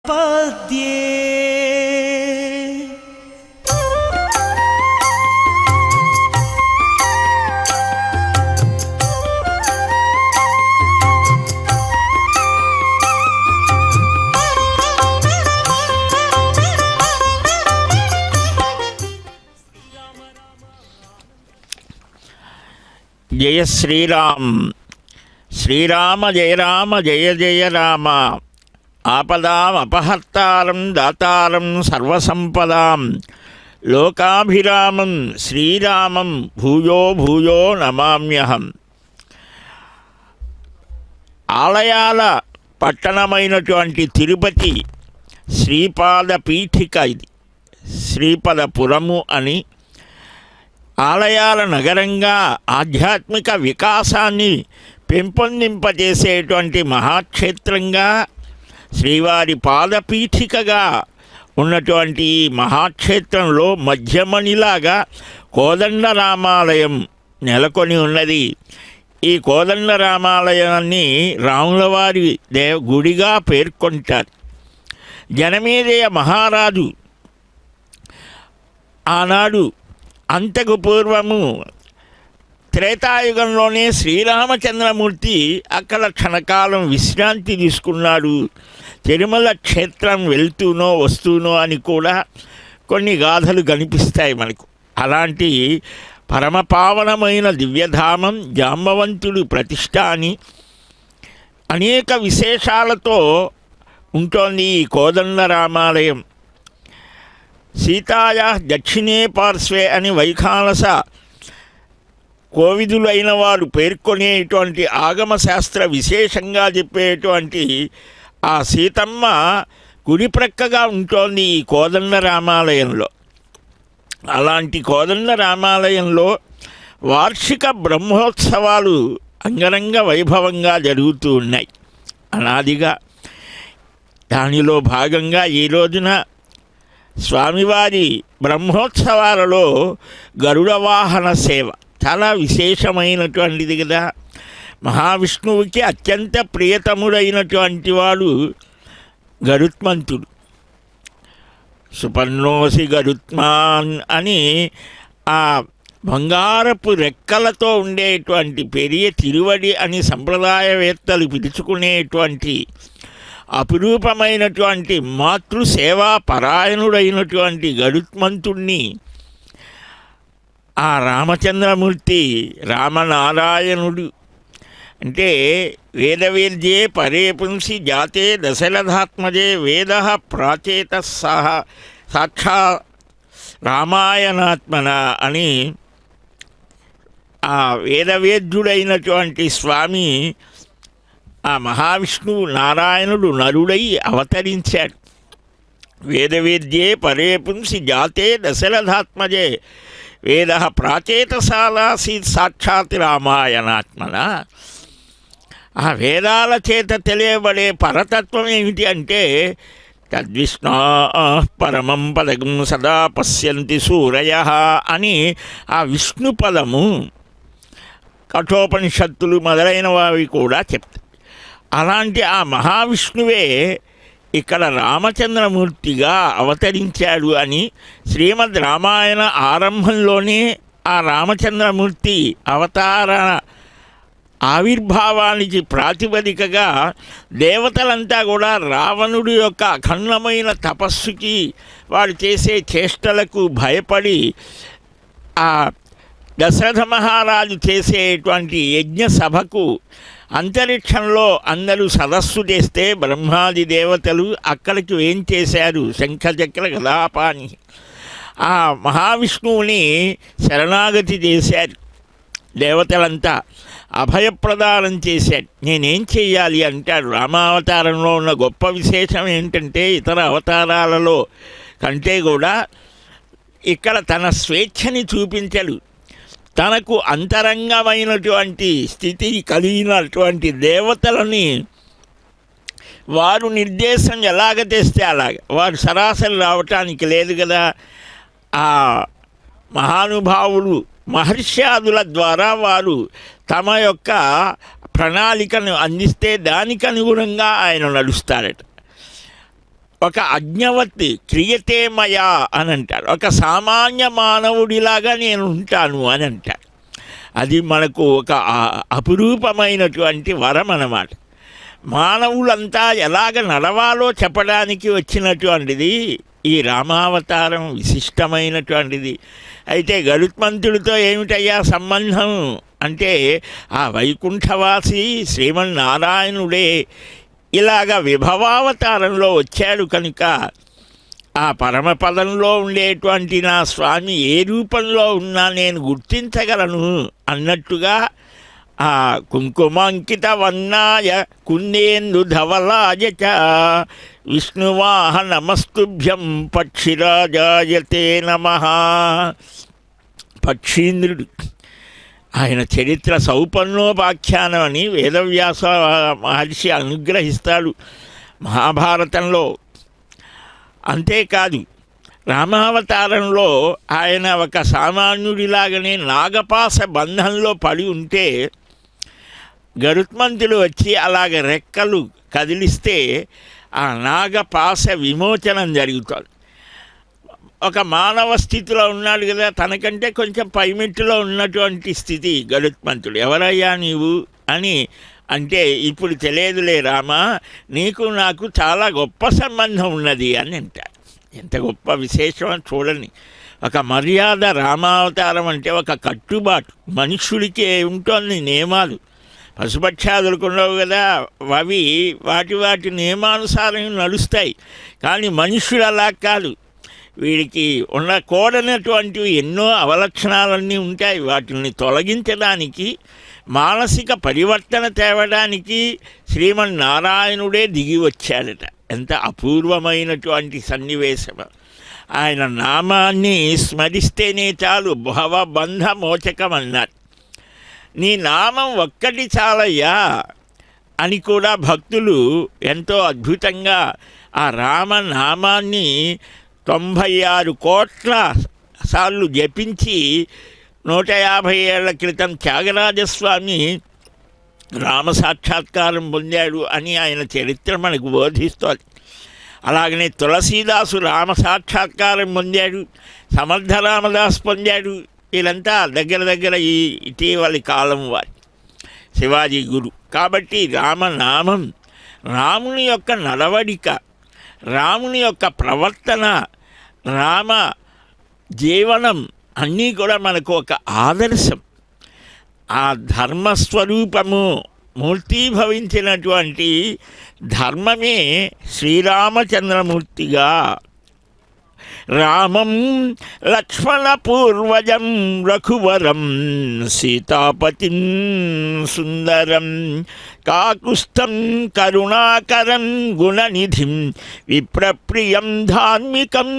పద్యే జయ శ్రీరామ్. శ్రీరామ జయ రామ జయ జయ రామ. ఆపదాం అపహర్తారం దాతారం సర్వసంపదాం లోకాభిరామం శ్రీరామం భూయో భూయో నమామ్యహం. ఆలయాల పట్టణమైనటువంటి తిరుపతి శ్రీపాద పీఠిక. ఇది శ్రీపదపురము అని, ఆలయాల నగరంగా ఆధ్యాత్మిక వికాసాన్ని పెంపొందింపజేసేటువంటి మహాక్షేత్రంగా, శ్రీవారి పాదపీఠికగా ఉన్నటువంటి ఈ మహాక్షేత్రంలో మధ్యమణిలాగా కోదండరామాలయం నెలకొని ఉన్నది. ఈ కోదండరామాలయాన్ని రాములవారి గుడిగా పేర్కొంటారు. జనమేజయ మహారాజు ఆనాడు అంతకు పూర్వము త్రేతాయుగంలోనే శ్రీరామచంద్రమూర్తి అక్కడ క్షణకాలం విశ్రాంతి తీసుకున్నాడు. తిరుమల క్షేత్రం వెళ్తూనో వస్తూనో అని కూడా కొన్ని గాథలు కనిపిస్తాయి మనకు. అలాంటి పరమపావనమైన దివ్యధామం జాంబవంతుడు ప్రతిష్ట అని అనేక విశేషాలతో ఉంటోంది ఈ కోదండరామాలయం. సీతాయా దక్షిణే పార్శ్వే అని వైఖానస కోవిదులైన వారు పేర్కొనేటువంటి ఆగమశాస్త్ర విశేషంగా చెప్పేటువంటి ఆ సీతమ్మ కుడి ప్రక్కగా ఉంటోంది ఈ కోదండరామాలయంలో. అలాంటి కోదండరామాలయంలో వార్షిక బ్రహ్మోత్సవాలు అంగరంగ వైభవంగా జరుగుతూ ఉన్నాయి అనాదిగా. దానిలో భాగంగా ఈ రోజున స్వామివారి బ్రహ్మోత్సవాలలో గరుడ వాహన సేవ చాలా విశేషమైనటువంటిది కదా. మహావిష్ణువుకి అత్యంత ప్రియతముడైనటువంటి వాడు గరుత్మంతుడు. సుపర్ణోసి గరుత్మాన్ అని ఆ బంగారపు రెక్కలతో ఉండేటువంటి పెరియ తిరువడి అని సంప్రదాయవేత్తలు పిలుచుకునేటువంటి అపురూపమైనటువంటి మాతృసేవా పరాయణుడైనటువంటి గరుత్మంతుణ్ణి ఆ రామచంద్రమూర్తి రామనారాయణుడు అంటే వేదవేద్యే పరే పుంసి జాతే దశరథాత్మజే వేద ప్రాచేత సహ సాక్షా రామాయణాత్మన అని ఆ వేదవేద్యుడైనటువంటి స్వామి ఆ మహావిష్ణువు నారాయణుడు నరుడై అవతరించాడు. వేదవేద్యే పరే పుంసి జాతే దశరథాత్మజే వేద ప్రాచేతసాలాసి సాక్షాత్ రామాయణాత్మన. ఆ వేదాల చేత తెలియబడే పరతత్వం ఏమిటి అంటే తద్విష్ణా పరమం పదగం సదా పశ్యంతి సూరయ అని ఆ విష్ణు పదము కఠోపనిషత్తులు మొదలైనవి కూడా చెప్తాయి. అలాంటి ఆ మహావిష్ణువే ఇక్కడ రామచంద్రమూర్తిగా అవతరించాడు అని శ్రీమద్ రామాయణ ఆరంభంలోనే ఆ రామచంద్రమూర్తి అవతార ఆవిర్భావానికి ప్రాతిపదికగా దేవతలంతా కూడా రావణుడి యొక్క అఖండమైన తపస్సుకి వాడు చేసే చేష్టలకు భయపడి ఆ దశరథ మహారాజు చేసేటువంటి యజ్ఞ సభకు అంతరిక్షంలో అందరూ సదస్సు చేస్తే బ్రహ్మాది దేవతలు అక్కడికి ఏం చేశారు? శంఖచక్ర గదాపాని ఆ మహావిష్ణువుని శరణాగతి చేశారు. దేవతలంతా అభయప్రదానం చేశాడు. నేనేం చెయ్యాలి అంటాడు. రామావతారంలో ఉన్న గొప్ప విశేషం ఏంటంటే ఇతర అవతారాలలో కంటే కూడా ఇక్కడ తన స్వేచ్ఛని చూపించడు. తనకు అంతరంగమైనటువంటి స్థితి కలిగినటువంటి దేవతలని వారు నిర్దేశం ఎలాగ తెస్తే అలాగ వారు సరాసరి రావటానికి లేదు కదా. ఆ మహానుభావులు మహర్ష్యాదుల ద్వారా వారు తమ యొక్క ప్రణాళికను అందిస్తే దానికి అనుగుణంగా ఆయన నడుస్తారట. ఒక అజ్ఞవతి క్రియతే మయా అని అంటారు. ఒక సామాన్య మానవుడిలాగా నేను ఉంటాను అని అంటారు. అది మనకు ఒక అపురూపమైనటువంటి వరం అన్నమాట. మానవులంతా ఎలాగ నడవాలో చెప్పడానికి వచ్చినటువంటిది ఈ రామావతారం, విశిష్టమైనటువంటిది. అయితే గరుత్మంతుడితో ఏమిటయ్యా సంబంధం అంటే, ఆ వైకుంఠవాసి శ్రీమన్నారాయణుడే ఇలాగ విభవావతారంలో వచ్చాడు కనుక ఆ పరమపదంలో ఉండేటువంటి నా స్వామి ఏ రూపంలో ఉన్నా నేను గుర్తించగలను అన్నట్టుగా ఆ కుంకుమాంకిత వర్ణాయ కుందేందు ధవలాయ చ విష్ణువాహ నమస్తుభ్యం పక్షిరాజాయతే నమః. పక్షీంద్రుడు ఆయన చరిత్ర సౌపర్ణోపాఖ్యానం అని వేదవ్యాస మహర్షి అనుగ్రహిస్తాడు మహాభారతంలో. అంతేకాదు రామావతారంలో ఆయన ఒక సామాన్యుడిలాగానే నాగపాస బంధంలో పడి ఉంటే గరుత్మంతుడు వచ్చి అలాగ రెక్కలు కదిలిస్తే ఆ నాగపాస విమోచనం జరుగుతుంది. ఒక మానవ స్థితిలో ఉన్నాడు కదా, తనకంటే కొంచెం పైమెట్టులో ఉన్నటువంటి స్థితి గరుత్మంతుడు. ఎవరయ్యా నీవు అని అంటే, ఇప్పుడు తెలియదులే రామా, నీకు నాకు చాలా గొప్ప సంబంధం ఉన్నది అని అంటాడు. ఎంత గొప్ప విశేషం చూడండి. ఒక మర్యాద. రామావతారం అంటే ఒక కట్టుబాటు. మనుష్యుడికి ఉంటుంది నియమాలు. పశుపక్షాదులకు ఉండవు కదా, అవి వాటి నియమానుసారం నడుస్తాయి. కానీ మనుష్యుడు అలా కాదు. వీడికి ఉండకూడనటువంటివి ఎన్నో అవలక్షణాలన్నీ ఉంటాయి. వాటిని తొలగించడానికి, మానసిక పరివర్తన తేవడానికి శ్రీమన్నారాయణుడే దిగి వచ్చాడట. ఎంత అపూర్వమైనటువంటి సన్నివేశం. ఆయన నామాన్ని స్మరిస్తేనే చాలు భవబంధ మోచకం అన్నారు. నీ నామం ఒక్కటి చాలయ్యా అని కూడా భక్తులు ఎంతో అద్భుతంగా ఆ రామనామాన్ని 96 కోట్ల సార్లు జపించి 150 ఏళ్ల క్రితం త్యాగరాజస్వామి రామ సాక్షాత్కారం పొందాడు అని ఆయన చరిత్ర మనకు బోధిస్తోంది. అలాగనే తులసీదాసు రామ సాక్షాత్కారం పొందాడు, సమర్థ రామదాస్ పొందాడు. వీళ్ళంతా దగ్గర ఈ ఇటీవలి కాలం వారి శివాజీ గురు. కాబట్టి రామనామం, రాముని యొక్క నడవడిక, రాముని యొక్క ప్రవర్తన, రామ జీవనం అన్నీ కూడా మనకు ఒక ఆదర్శం. ఆ ధర్మస్వరూపము మూర్తీభవించినటువంటి ధర్మమే శ్రీరామచంద్రమూర్తిగా రామం లక్ష్మణపూర్వజం రఘువరం సీతాపతిం సుందరం కాకుస్థం కరుణాకరం గుణనిధిం విప్రప్రియం ధార్మికం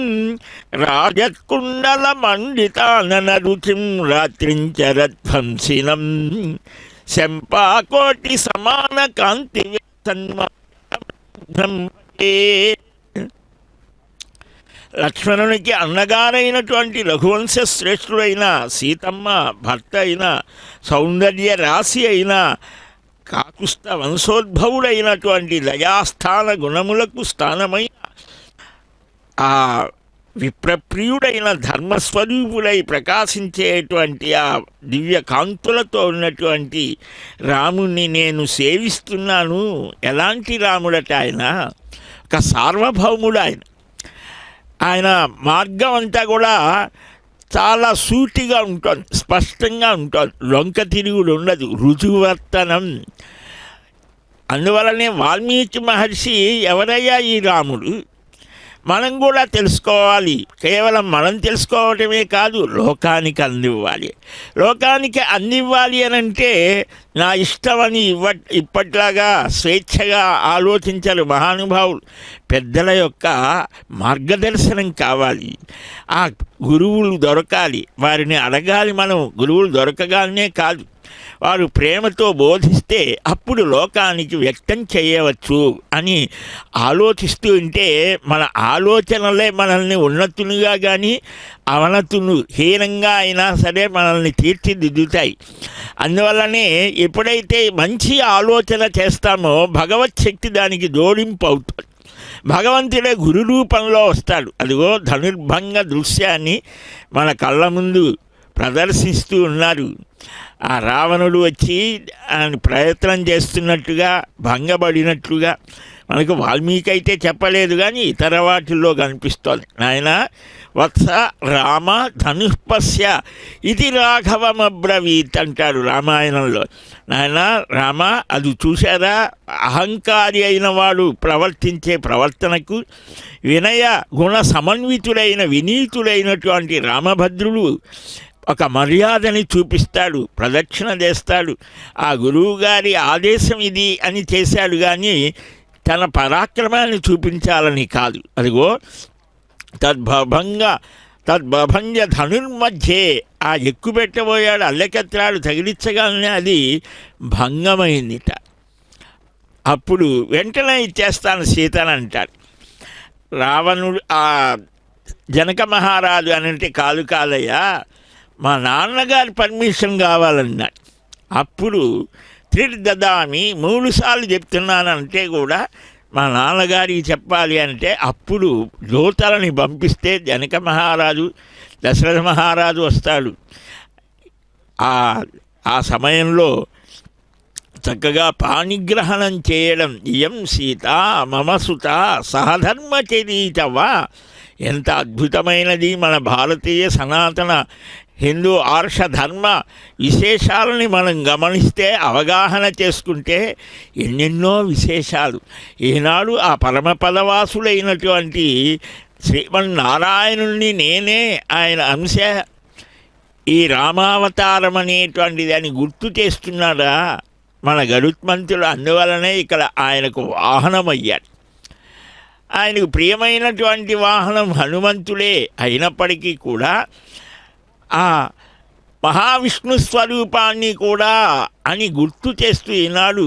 రాజత్కుండలమండితాననరుచిం రాత్రించరధ్వంసినం శంపాకోటి సమాన కాంతి లక్ష్మణునికి అన్నగారైనటువంటి రఘువంశ శ్రేష్ఠుడైన సీతమ్మ భర్త అయిన సౌందర్య రాశి అయిన కాకుస్థ వంశోద్భవుడైనటువంటి దయాస్థాన గుణములకు స్థానమైన ఆ విప్రప్రియుడైన ధర్మస్వరూపుడై ప్రకాశించేటువంటి ఆ దివ్య కాంతులతో ఉన్నటువంటి రాముణ్ణి నేను సేవిస్తున్నాను. ఎలాంటి రాముడట ఆయన? ఒక సార్వభౌముడు ఆయన. ఆయన మార్గం అంతా కూడా చాలా సూటిగా ఉంటుంది, స్పష్టంగా ఉంటుంది, లొంక తిరుగుడు ఉండదు, రుజువర్తనం. అందువలనే వాల్మీకి మహర్షి ఎవరయ్యా ఈ రాముడు? మనం కూడా తెలుసుకోవాలి. కేవలం మనం తెలుసుకోవటమే కాదు, లోకానికి అందివ్వాలి. లోకానికి అందివ్వాలి అని అంటే నా ఇష్టమని ఇప్పట్లాగా స్వేచ్ఛగా ఆలోచించరు మహానుభావులు. పెద్దల యొక్క మార్గదర్శనం కావాలి. ఆ గురువులు దొరకాలి, వారిని అడగాలి. మనం గురువులు దొరకగానే కాదు, వారు ప్రేమతో బోధిస్తే అప్పుడు లోకానికి వ్యక్తం చేయవచ్చు అని ఆలోచిస్తూ ఉంటే మన ఆలోచనలే మనల్ని ఉన్నతునిగా కానీ అవనతులు హీనంగా అయినా సరే మనల్ని తీర్చిదిద్దుతాయి. అందువల్లనే ఎప్పుడైతే మంచి ఆలోచన చేస్తామో భగవత్ శక్తి దానికి జోడింపు అవుతుంది. భగవంతుడే గురు రూపంలో వస్తాడు. అదిగో ధనుర్భంగ దృశ్యాన్ని మన కళ్ళ ముందు ప్రదర్శిస్తూ ఉన్నారు. ఆ రావణుడు వచ్చి ఆయన ప్రయత్నం చేస్తున్నట్టుగా భంగపడినట్లుగా మనకు వాల్మీకి అయితే చెప్పలేదు, కానీ ఇతర వాటిల్లో కనిపిస్తోంది. నాయన వత్స రామ ధనుష్పస్య ఇది రాఘవమబ్రవీత్ అంటారు రామాయణంలో. నాయన రామ, అది చూశారా, అహంకారి అయిన వాడు ప్రవర్తించే ప్రవర్తనకు వినయ గుణ సమన్వితుడైన వినీతుడైనటువంటి రామభద్రుడు ఒక మర్యాదని చూపిస్తాడు, ప్రదక్షిణ చేస్తాడు. ఆ గురువుగారి ఆదేశం ఇది అని చేశాడు, కానీ తన పరాక్రమాన్ని చూపించాలని కాదు. అదిగో తద్భంజ ధనుర్మధ్యే ఆ ఎక్కుపెట్టబోయాడు, అల్లెకెత్తాడు, తగిలించగానే అది భంగమైందిట. అప్పుడు వెంటనే ఇచ్చేస్తాను సీతని అంటాడు. రావణుడు ఆ జనక మహారాజు అనంటే కాదయ్యా, మా నాన్నగారి పర్మిషన్ కావాలన్నాడు. అప్పుడు త్రిర్దదామి 3 సార్లు చెప్తున్నానంటే కూడా మా నాన్నగారికి చెప్పాలి అంటే అప్పుడు దూతలని పంపిస్తే జనక మహారాజు దశరథ మహారాజు వస్తాడు. ఆ సమయంలో చక్కగా పాణిగ్రహణం చేయడం, ఇయం సీత మమ సుత సహధర్మచరీతవా, ఎంత అద్భుతమైనది మన భారతీయ సనాతన హిందూ ఆర్ష ధర్మ విశేషాలని మనం గమనిస్తే అవగాహన చేసుకుంటే ఎన్నెన్నో విశేషాలు. ఈనాడు ఆ పరమపదవాసులైనటువంటి శ్రీమన్నారాయణుణ్ణి నేనే ఆయన అంశ ఈ రామావతారం అనేటువంటిది అని గుర్తు చేస్తున్నాడా మన గరుత్మంతుడు. అందువలనే ఇక్కడ ఆయనకు వాహనమయ్యాడు. ఆయనకు ప్రియమైనటువంటి వాహనం హనుమంతుడే అయినప్పటికీ కూడా ఆ మహావిష్ణు స్వరూపాన్ని కూడా అని గుర్తు చేస్తూ ఈనాడు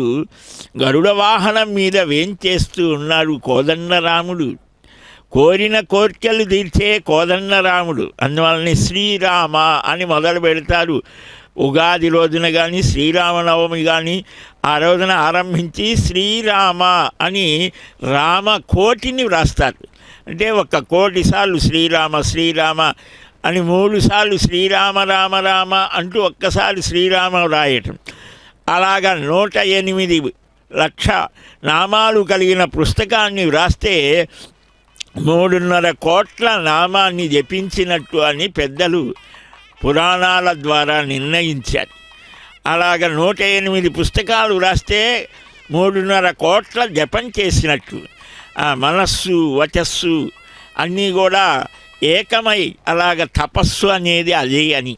గరుడ వాహనం మీద వేంచేస్తూ ఉన్నాడు కోదండరాముడు. కోరిన కోర్కెలు తీర్చే కోదండరాముడు. అందువలన శ్రీరామ అని మొదలు పెడతారు. ఉగాది రోజున కానీ శ్రీరామనవమి కానీ ఆ రోజున ఆరంభించి శ్రీరామ అని రామ కోటిని వ్రాస్తారు. అంటే 1 కోటి సార్లు శ్రీరామ శ్రీరామ అని 3 సార్లు శ్రీరామ రామ రామ అంటూ ఒక్కసారి శ్రీరామ రాయటం. అలాగా 108 లక్ష నామాలు కలిగిన పుస్తకాన్ని వ్రాస్తే 3.5 కోట్ల నామాన్ని జపించినట్టు అని పెద్దలు పురాణాల ద్వారా నిర్ణయించారు. అలాగ 108 పుస్తకాలు వ్రాస్తే 3.5 కోట్ల జపం చేసినట్టు. ఆ మనస్సు వచస్సు అన్నీ కూడా ఏకమై అలాగ తపస్సు అనేది అదే అని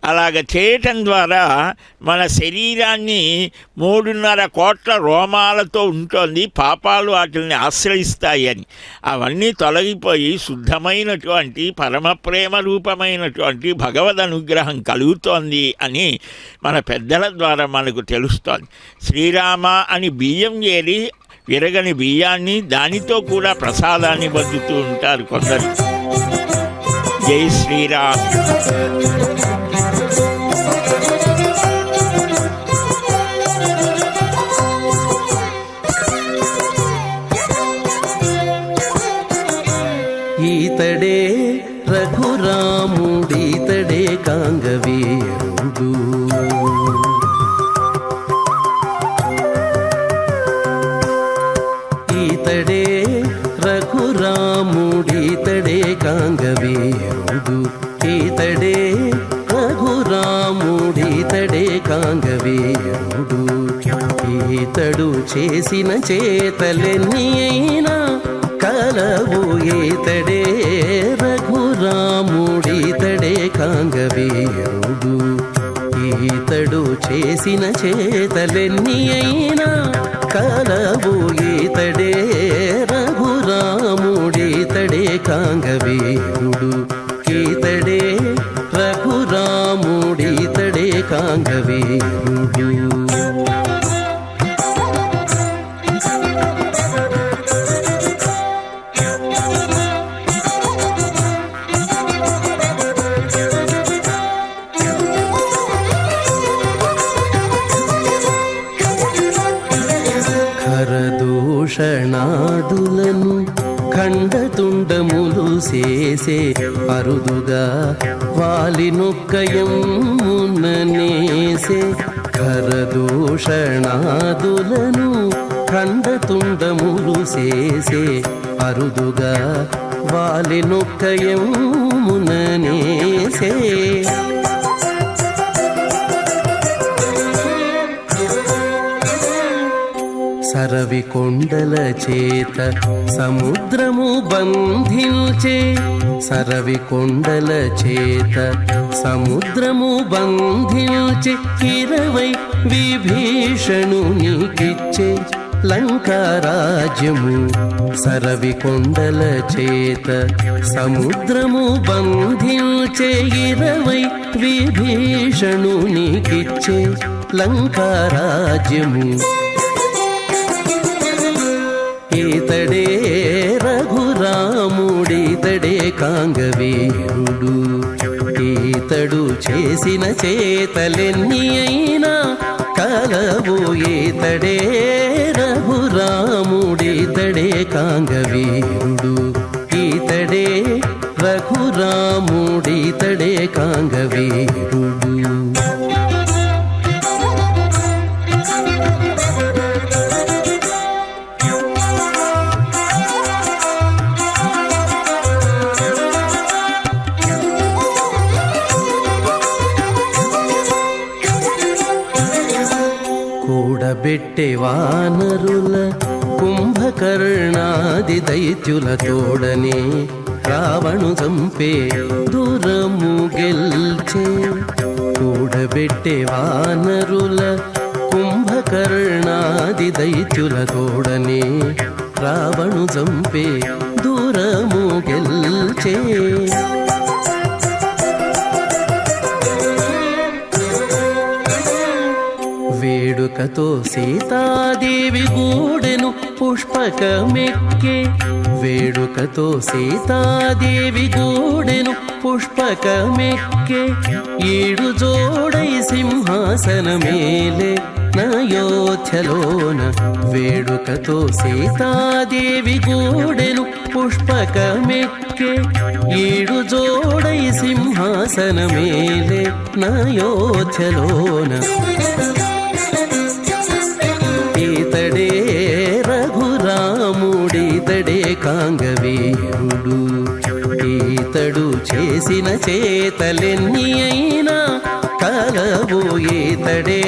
అలాగ చేయటం ద్వారా మన శరీరాన్ని 3.5 కోట్ల రోమాలతో ఉంటుంది. పాపాలు వాటిని ఆశ్రయిస్తాయి అని అవన్నీ తొలగిపోయి శుద్ధమైనటువంటి పరమ ప్రేమ రూపమైనటువంటి భగవద్ అనుగ్రహం కలుగుతోంది అని మన పెద్దల ద్వారా మనకు తెలుస్తోంది. శ్రీరామ అని బియ్యం చేరి విరగని బియ్యాన్ని దానితో కూడా ప్రసాదాన్ని బద్దుతూ ఉంటారు కొందరు. జై శ్రీరామ్. ఈతడే రఘురాముడీతడే కాంగవీరుడు. ఈతడే రఘురాముడీతడే కాంగవీరుడు. ఈతడే రఘురాముడీతడే కాంగవీరుడు. ఈతడు చేసిన చేతలెన్ని అయినా కలవు. ఈతడే రఘురాముడీతడే కాంగవీరుడు. ఈతడు చేసిన చేతలెన్ని అయినా కలవు. ఈతడే రఘురాముడీతడే కాంగవీరుడు. ఈతడే రఘురాముడీతడే కాంగవీరుడు. ఖరదూషణాదులను ఖండతుండములు చేసే అరుదుగా వాలినొక్కయముననేసే ఖరదూషణాదులను ఖండతుండములు చేసే అరుదుగా వాలినొక్కయముననేసే సరవి కొండల చేత సముద్రము బంధించే సరవి కొండల చేత సముద్రము బంధించే 20 విభీషణునికిచ్చే లంకారాజ్యము సరవి కొండల చేత సముద్రము బంధించే 20 విభీషణునికిచ్చే లంకారాజ్యము ఈతడే రఘురాముడితడే కాంగవీరుడు ఈతడు చేసిన చేతలెన్ని అయినా కలవు ఈతడే రఘురాముడితడే కాంగవీరుడు ఈతడే రఘురాముడితడే కాంగవీరుడు కూడబెట్టే వానరుల కుంభకర్ణాది దైత్యుల తోడనే రావణు చంపే దూరము గెల్చే కూడబెట్టే వానరుల కుంభకర్ణాది దైత్యుల తోడనే రావణు చంపే దూరము గెల్చే వేడుకతో సీతాదేవి గూడెను పుష్పకమెక్కే వేడుకతో సీతాదేవి గూడెను పుష్పకమెక్కే 7 జోడై సింహాసనమేలే నయోధ్యలోన వేడుకతో సీతాదేవి గూడెను పుష్పకమెక్కే 7 జోడై సింహాసనమేలే నయోధ్యలోన ఈతడే రఘురాముడితడే కాంగవీరుడు ఈతడు చేసిన చేతలెన్ని అయినా కలవు ఈతడే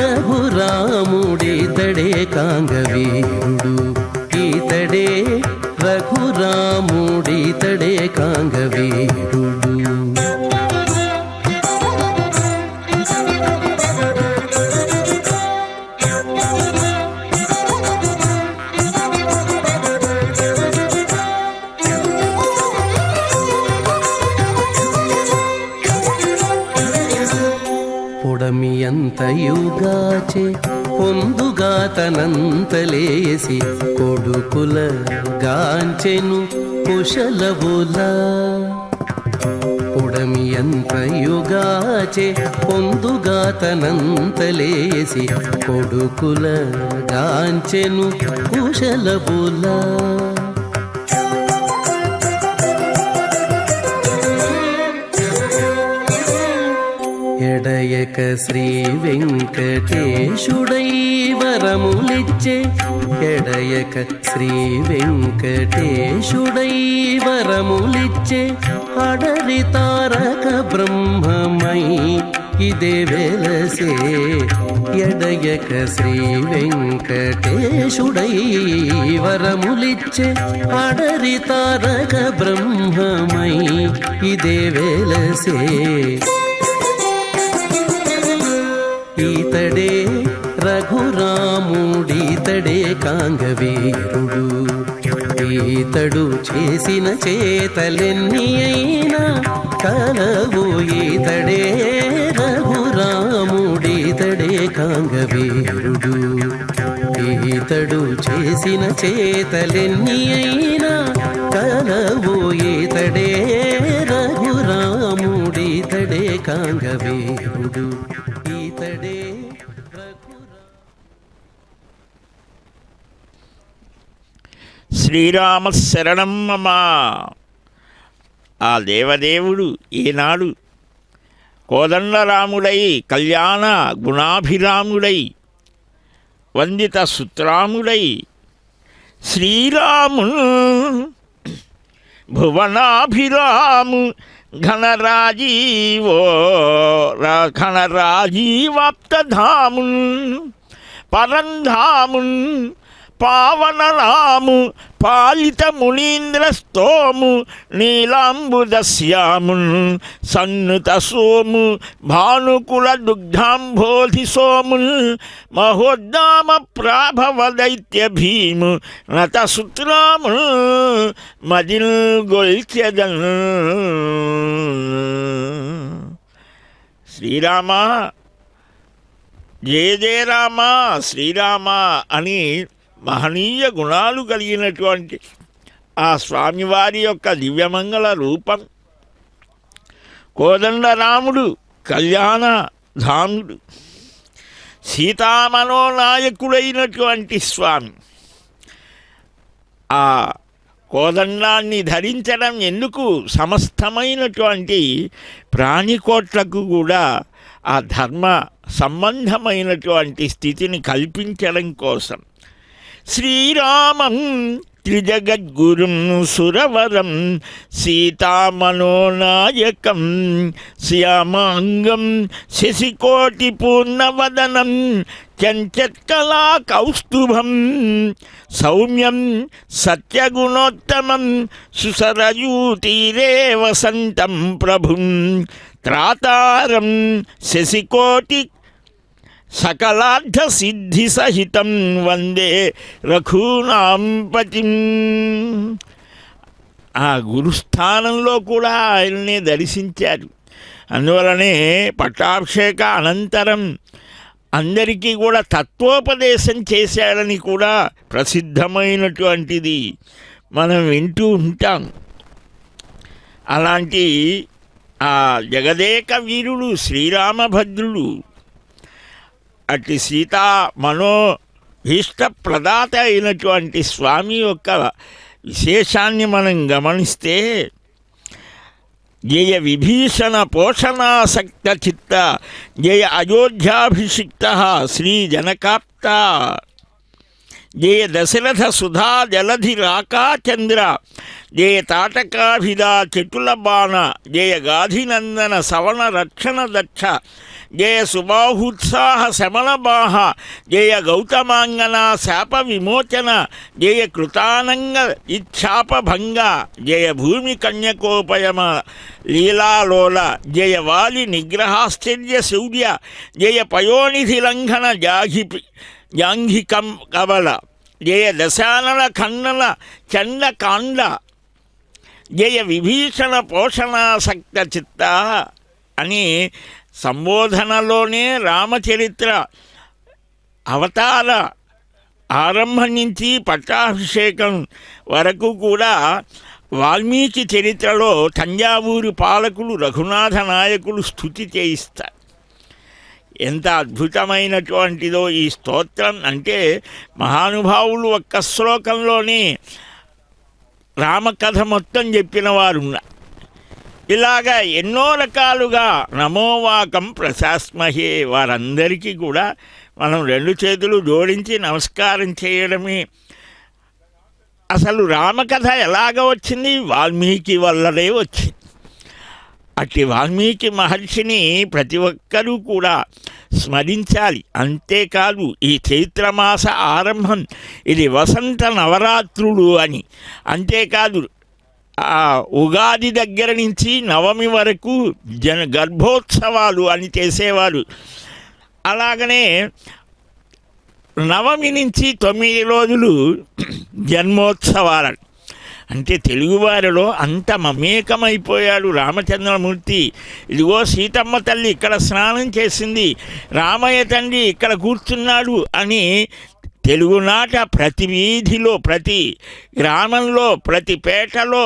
రఘురాముడితడే కాంగవీరుడు ఈతడే రఘురాముడితడే కాంగవీరుడు పొడమియంతయుగాచే పొందుగా తనంతలేసి కొడుకుల గాంచెను కుశలవుల పొడమియంతయుగాచే పొందుగా తనంతలేసి కొడుకుల గాంచెను కుశలవుల ఎడయక శ్రీ వెంకటేశుడై వరములిచ్చే ఎడయక శ్రీ వెంకటేశుడై వరములిచ్చే అడరి తారక బ్రహ్మమై ఇదే వెలసే ఎడయక శ్రీ వెంకటేశుడై వరములిచ్చే అడరి తారక బ్రహ్మమై ఇదే వెలసే ఈతడే రఘురాముడితడే కాంగవీరుడు ఈతడు చేసిన చేతలెన్ని అయినా కలవు ఈతడే రఘురాముడితడే కాంగవీరుడు ఈతడు చేసిన చేతలెన్ని అయినా కలవు ఈతడే రఘురాముడితడే కాంగవీరుడు ఈతడే శ్రీరామ శరణం మమ. ఆ దేవదేవుడు ఈనాడు కోదండరాముడై కళ్యాణ గుణాభిరాముడై వందిత సుత్రాముడై శ్రీరామున్ భువనాభిరాము ఘనరాజీవాప్తధామున్ పరంధామున్ పావనరాము పాలిత మునీంద్ర స్తోము నీలాంబుదశ్యామున్ సన్నుత సోము భానుకుల దుగ్ధాంబోధి సోమున్ మహోద్దామ ప్రాభవ దైత్య భీము నతసుత్రామున్ మదిల్ గొల్చెదన్. శ్రీరామ జయ జయ రామ శ్రీరామ అని మహనీయ గుణాలు కలిగినటువంటి ఆ స్వామివారి యొక్క దివ్యమంగళ రూపం కోదండరాముడు కళ్యాణ ధాముడు సీతామనోనాయకుడైనటువంటి స్వామి. ఆ కోదండాన్ని ధరించడం ఎందుకు? సమస్తమైనటువంటి ప్రాణికోట్లకు కూడా ఆ ధర్మ సంబంధమైనటువంటి స్థితిని కల్పించడం కోసం. శ్రీరామం త్రిజగద్గురుం సురవరం సీతామనోనాయకం శ్యామాంగం శశికోటి పూర్ణవదనం చంచత్కళా కౌస్తుభం సౌమ్యం సత్యగుణోత్తమం సుసరయూతీరే వసంతం ప్రభుం త్రాతారం శశికోటి సకలార్థ సిద్ధి సహితం వందే రఘూనాం పతిం. ఆ గురుస్థానంలో కూడా ఆయన్నే దర్శించారు. అందువలనే పట్టాభిషేక అనంతరం అందరికీ కూడా తత్వోపదేశం చేశాడని కూడా ప్రసిద్ధమైనటువంటిది మనం వింటూ ఉంటాం. అలాంటి ఆ జగదేక వీరుడు శ్రీరామభద్రుడు అట్టి సీతా మనోభీష్ట ప్రదాత అయినటువంటి స్వామి యొక్క విశేషాన్ని మనం గమనిస్తే జయ విభీషణ పోషణాసక్త చిత్త జయ అయోధ్యాభిషిక్త శ్రీ జనకాప్త జయ దశరథ సుధా జలధి రాకాచంద్ర జయ తాటకాభిదా చతుల బాణ జయ గాధినందన సవణ రక్షణ దక్ష జయ సుబాహుత్సాహ శమనబాహ జయ గౌతమాంగన శాప విమోచన జయ కృతానంగ ఇచ్ఛాపభంగ జయ భూమి కన్యకోపయమ లీలాలోల జయ వాలి నిగ్రహాశ్చర్య శౌర్య జయ పయోనిధి లంఘన జాంఘి కబల జయ దశానన ఖండన చండకాండ జయ విభీషణ పోషణాసక్త చిత్త అని సంబోధనలోనే రామచరిత్ర అవతార ఆరంభం నుంచి పట్టాభిషేకం వరకు కూడా వాల్మీకి చరిత్రలో తంజావూరు పాలకులు రఘునాథ నాయకులు స్తుతి చేయిస్తారు. ఎంత అద్భుతమైనటువంటిదో ఈ స్తోత్రం అంటే మహానుభావులు ఒక్క శ్లోకంలోనే రామకథ మొత్తం చెప్పిన వారు ఉన్నారు. ఇలాగా ఎన్నో రకాలుగా నమోవాకం ప్రశాస్మహే వారందరికీ కూడా మనం రెండు చేతులు జోడించి నమస్కారం చేయడమే. అసలు రామకథ ఎలాగ వచ్చింది? వాల్మీకి వల్లనే వచ్చింది. అట్టి వాల్మీకి మహర్షిని ప్రతి ఒక్కరూ కూడా స్మరించాలి. అంతేకాదు ఈ చైత్రమాస ఆరంభం ఇది వసంత నవరాత్రులు అని. అంతేకాదు ఆ ఉగాది దగ్గర నుంచి నవమి వరకు గర్భోత్సవాలు అని చేసేవారు. అలాగనే నవమి నుంచి 9 రోజులు జన్మోత్సవాలు. అంటే తెలుగువారిలో అంత మమేకమైపోయాడు రామచంద్రమూర్తి. ఇదిగో సీతమ్మ తల్లి ఇక్కడ స్నానం చేసింది, రామయ్య తండ్రి ఇక్కడ కూర్చున్నాడు అని తెలుగునాట ప్రతి వీధిలో, ప్రతి గ్రామంలో, ప్రతి పేటలో,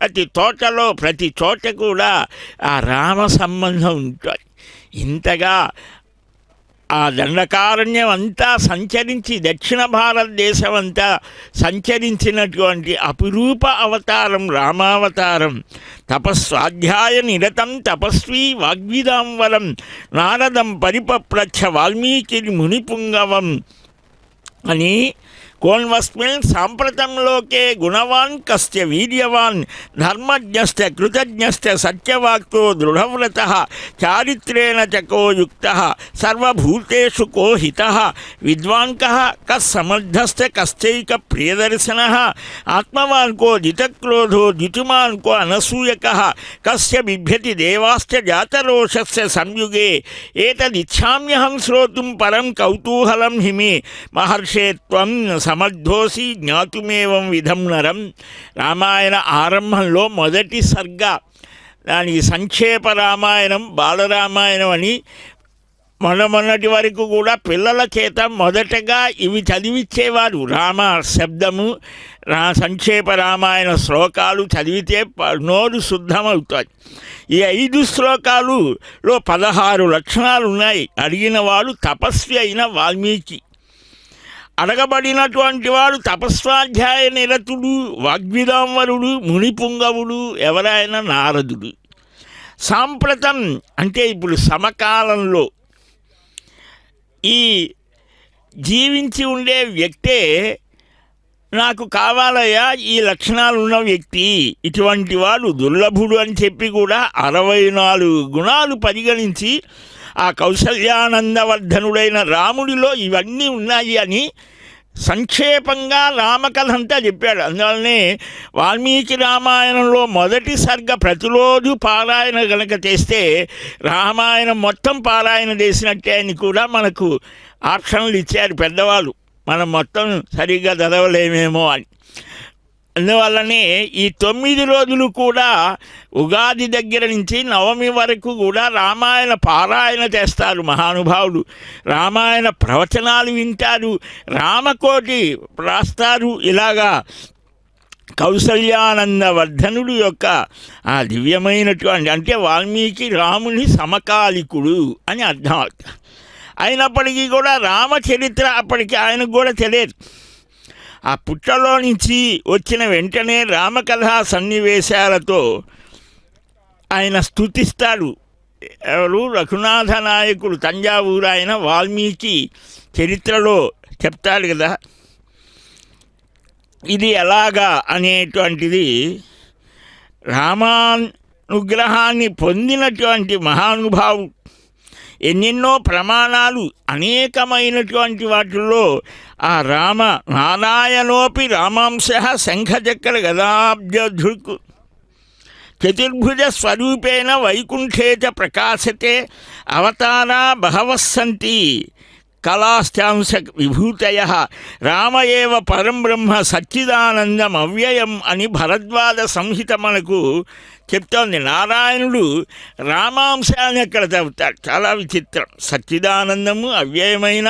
ప్రతి తోటలో, ప్రతి చోట కూడా ఆ రామ సంబంధం ఉంటుంది. ఇంతగా ఆ దండకారణ్యం అంతా సంచరించి దక్షిణ భారతదేశం అంతా సంచరించినటువంటి అపురూప అవతారం రామావతారం. తపస్వాధ్యాయ నిరతం తపస్వీ వాగ్విదాంవరం నారదం పరిపప్రచ్ఛ వాల్మీకి మునిపుంగవం అని కోన్వస్మిన్ సాంప్రతం లోకే గుణవాన్ కస్య వీర్యవాన్ ధర్మజ్ఞశ్చ కృతజ్ఞశ్చ సత్యవాక్తో దృఢవ్రతః చారిత్రేణ చ కో యుక్తః సర్వభూతేషు కో హితః విద్వాన్ కః సమర్థశ్చ కశ్చైక ప్రియదర్శనః ఆత్మవాన్ కో జితక్రోధో జితుమాన్ కో అనసూయకః కస్య బిభ్యతి దేవాశ్చ జాతరోషస్య సంయుగే ఏతదిచ్ఛామ్యహం శ్రోతుం పరం కౌతూహలం హిమే మహర్షే త్వం సమర్థోసి జ్ఞాతుమేవం విధం నరం. రామాయణ ఆరంభంలో మొదటి సర్గ, దానికి సంక్షేప రామాయణం బాలరామాయణం అని మొన్నటి వరకు కూడా పిల్లల చేత మొదటగా ఇవి చదివించేవారు. రామ శబ్దము, సంక్షేప రామాయణ శ్లోకాలు చదివితే నోరు శుద్ధమవుతాయి. ఈ 5 శ్లోకాలులో 16 లక్షణాలు ఉన్నాయి. అడిగిన వాడు తపస్వి అయిన వాల్మీకి, అడగబడినటువంటి వాడు తపస్వాధ్యాయ నిరతుడు వాగ్విదాంవరుడు మునిపుంగవుడు ఎవరైనా నారదుడు. సాంప్రతం అంటే ఇప్పుడు సమకాలంలో ఈ జీవించి ఉండే వ్యక్తే నాకు కావాలయ్యా ఈ లక్షణాలు ఉన్న వ్యక్తి, ఇటువంటి వాడు దుర్లభుడు అని చెప్పి కూడా 64 గుణాలు పరిగణించి ఆ కౌసల్యానందవర్ధనుడైన రాముడిలో ఇవన్నీ ఉన్నాయి అని సంక్షేపంగా రామకథ అంతా చెప్పాడు. అందువల్లనే వాల్మీకి రామాయణంలో మొదటి సర్గ ప్రతిరోజు పారాయణ గనక చేస్తే రామాయణం మొత్తం పారాయణ చేసినట్టే అని కూడా మనకు ఆప్షన్లు ఇచ్చారు పెద్దవాళ్ళు. మనం మొత్తం సరిగ్గా చదవలేమేమో అని. అందువల్లనే ఈ 9 రోజులు కూడా ఉగాది దగ్గర నుంచి నవమి వరకు కూడా రామాయణ పారాయణ చేస్తారు మహానుభావులు. రామాయణ ప్రవచనాలు వింటారు, రామకోటి రాస్తారు. ఇలాగా కౌసల్యానందవర్ధనుడు యొక్క ఆ దివ్యమైనటువంటి, అంటే వాల్మీకి రాముని సమకాలికుడు అని అర్థం. అయినప్పటికీ కూడా రామచరిత్ర అప్పటికి ఆయనకు కూడా తెలియదు. ఆ పుట్టలో నుంచి వచ్చిన వెంటనే రామకథా సన్నివేశాలతో ఆయన స్తుతిస్తాడు. ఎవరు? రఘునాథ నాయకుడు తంజావూరు ఆయన వాల్మీకి చరిత్రలో చెప్తాడు కదా. ఇది ఎలాగా అనేటువంటిది రామానుగ్రహాన్ని పొందినటువంటి మహానుభావుడు ఎన్నెన్నో ప్రమాణాలు అనేకమైనటువంటి వాటిల్లో ఆ రామ నారాయణోపి రామాంశ శంఖచక్ర గదాబ్జధృక్ చతుర్భుజ స్వరూపేణ వైకుంఠే చ ప్రకాశతే అవతారా బహవః సంతి కళాశ్చాంశ విభూతయ రామ ఏవ పరం బ్రహ్మ సచ్చిదానందం అవ్యయం అని భరద్వాజ సంహిత మనకు చెప్తోంది. నారాయణుడు రామాంశాన్ని అక్కడ చెబుతాడు. చాలా విచిత్రం. సచ్చిదానందము అవ్యయమైన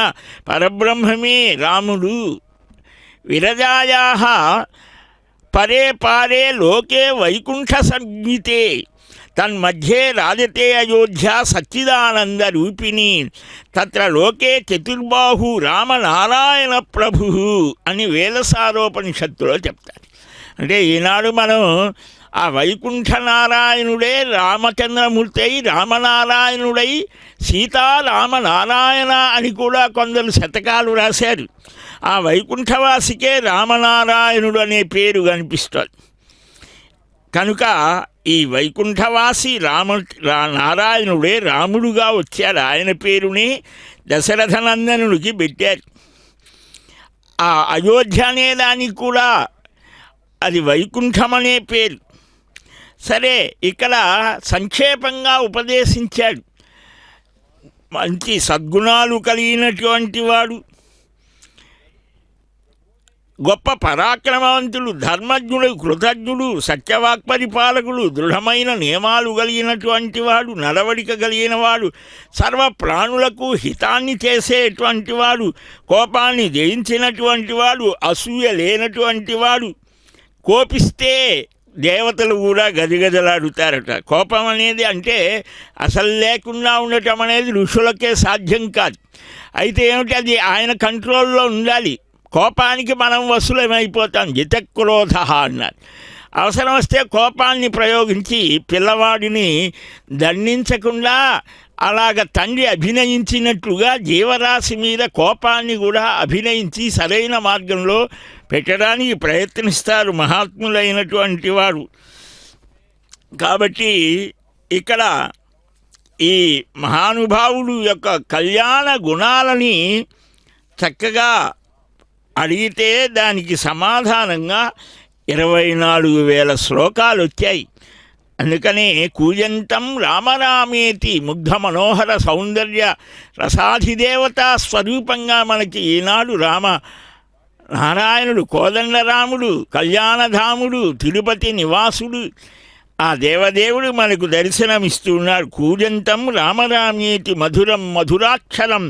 పరబ్రహ్మమే రాముడు. విరజాయా పరే పారే లోకే వైకుంఠ సంగీతే తన్మధ్యే రాజతే అయోధ్య సచ్చిదానంద రూపిణి తత్ర లోకే చతుర్బాహు రామనారాయణ ప్రభు అని వేదసారోపనిషత్తులో చెప్తారు. అంటే ఈనాడు మనం ఆ వైకుంఠ నారాయణుడే రామచంద్రమూర్తి అయి రామనారాయణుడై సీతారామనారాయణ అని కూడా కొందరు శతకాలు రాశారు. ఆ వైకుంఠవాసికే రామనారాయణుడు అనే పేరు కనిపిస్తుంది. కనుక ఈ వైకుంఠవాసి నారాయణుడే రాముడుగా వచ్చాడు. ఆయన పేరుని దశరథనందనుడికి పెట్టారు. ఆ అయోధ్య అనే దానికి కూడా అది వైకుంఠం అనే పేరు. సరే, ఇక్కడ సంక్షేపంగా ఉపదేశించాడు. మంచి సద్గుణాలు కలిగినటువంటి వాడు, గొప్ప పరాక్రమవంతుడు, ధర్మజ్ఞుడు, కృతజ్ఞుడు, సత్యవాక్పరిపాలకుడు, దృఢమైన నియమాలు కలిగినటువంటి వాడు, నడవడిక కలిగిన వాడు, సర్వ ప్రాణులకు హితాన్ని చేసేటువంటి వాడు, కోపాన్ని జయించినటువంటి వాడు, అసూయ లేనటువంటి వాడు, కోపిస్తే దేవతలు కూడా గజగజలాడుతారట. కోపం అనేది అంటే అసలు లేకుండా ఉండటం అనేది ఋషులకే సాధ్యం కాదు. అయితే ఏమిటి, అది ఆయన కంట్రోల్లో ఉండాలి. కోపానికి మనం వశులమైపోతాం. జితక్రోధ అన్నారు. అవసరం వస్తే కోపాన్ని ప్రయోగించి పిల్లవాడిని దండించకుండా అలాగ తండ్రి అభినయించినట్లుగా జీవరాశి మీద కోపాన్ని కూడా అభినయించి సరైన మార్గంలో పెట్టడానికి ప్రయత్నిస్తారు మహాత్ములైనటువంటి వారు. కాబట్టి ఇక్కడ ఈ మహానుభావుడు యొక్క కళ్యాణ గుణాలని చక్కగా అడిగితే దానికి సమాధానంగా 24,000 శ్లోకాలు వచ్చాయి. అందుకనే కూజంతం రామరామేతి ముగ్ధ మనోహర సౌందర్య రసాధిదేవతా స్వరూపంగా మనకి ఈనాడు నారాయణుడు కోదండరాముడు కళ్యాణధాముడు తిరుపతి నివాసుడు ఆ దేవదేవుడు మనకు దర్శనమిస్తున్నారు. కూజంతం రామరామేతి మధురం మధురాక్షరం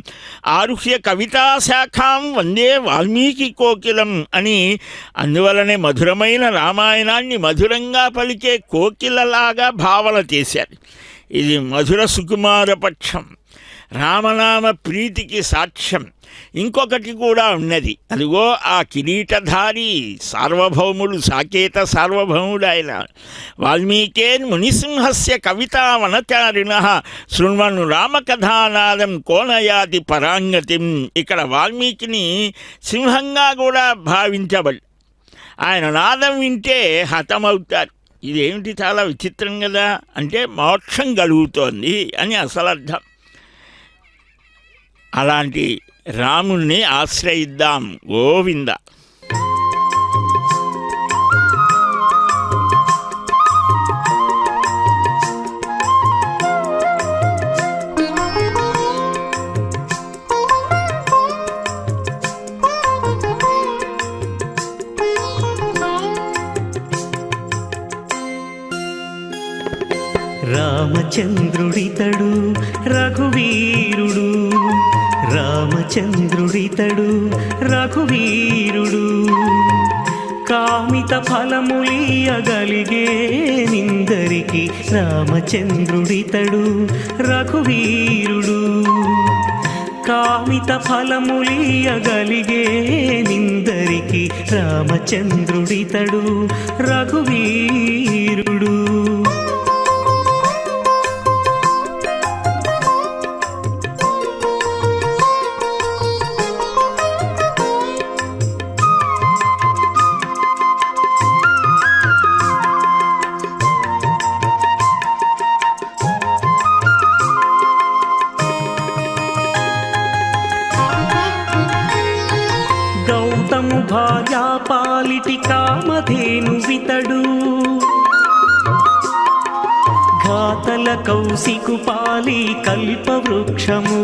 ఆరుహ్య కవితాశాఖాం వందే వాల్మీకి కోకిలం అని. అందువలనే మధురమైన రామాయణాన్ని మధురంగా పలికే కోకిలలాగా భావన చేశారు. ఇది మధుర సుకుమార పక్షం, రామనామ ప్రీతికి సాక్ష్యం. ఇంకొకటి కూడా ఉన్నది, అదిగో ఆ కిరీటధారి సార్వభౌముడు, సాకేత సార్వభౌముడు ఆయన. వాల్మీకేన్ మునిసింహస్య కవితా వనచారిణ శృణ్వను రామకథానాదం కోనయాతి పరాంగతిం. ఇక్కడ వాల్మీకిని సింహంగా కూడా భావించబడి ఆయన నాదం వింటే హతమవుతారు. ఇదేమిటి చాలా విచిత్రం కదా అంటే మోక్షం కలుగుతోంది అని అసలు అర్థం. అలాంటి రాముణ్ణి ఆశ్రయిద్దాం. గోవింద. రామచంద్రుడితడు రఘువీరుడు, రామచంద్రుడితడు రఘువీరుడు, కామిత ఫలములియగలిగే నిందరికి రామచంద్రుడితడు రఘువీరుడు, కామిత ఫలములియగలిగే నిందరికి రామచంద్రుడితడు రఘువీరుడు. గౌతము భార్యా పాలిటి కామధేను వితడు, ఘాతల కౌశికు పాలి కల్పవృక్షము.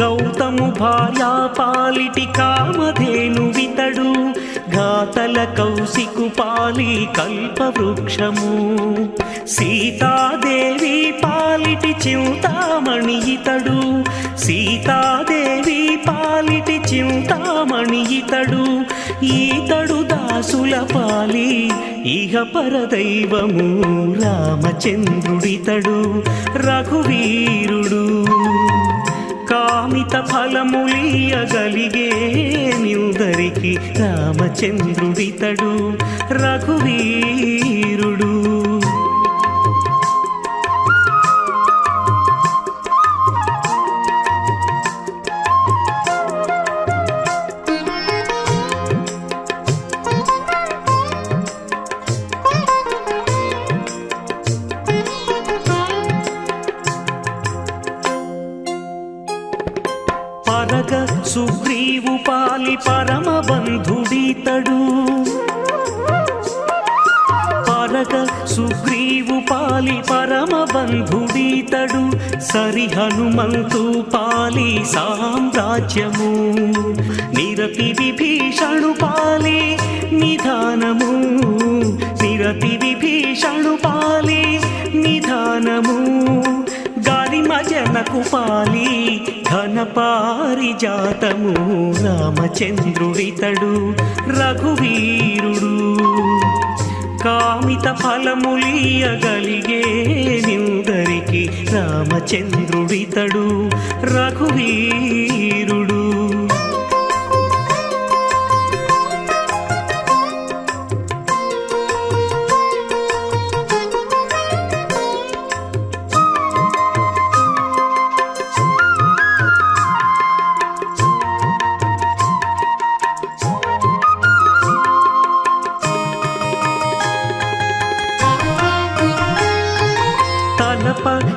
గౌతము భార్యా పాలిటి కామధేను వితడు, ఘాతల కౌశికు పాలి కల్పవృక్షము. సీతాదేవి పాలిటి చింతామణి ఇతడు, సీతాదేవి పాలిటి చింతామణి ఇతడు, ఈతడు దాసుల పాలి ఇహ పరదైవము. రామచంద్రుడితడు రఘువీరుడు, కామిత ఫలములియగలిగే నిందరికి రామచంద్రుడితడు రఘువీరుడు. పరగ సుగ్రీవు పాలి పరమ బంధుడితడు, పరగ సుగ్రీవు పాలి పరమ బంధుడితడు, సరి హనుమంతు పాలి సామ్రాజ్యము. నిరతి విభీషణు పాలి నిధానము, నిరతి విభీషణు పాలి నిధానము. గారిమ జనకు పాలి ఘన పారిజాతము. రామచంద్రుడితడు రఘువీరుడు, కామిత ఫలములియగలిగే నిందరికి రామచంద్రుడితడు రఘువీరుడు.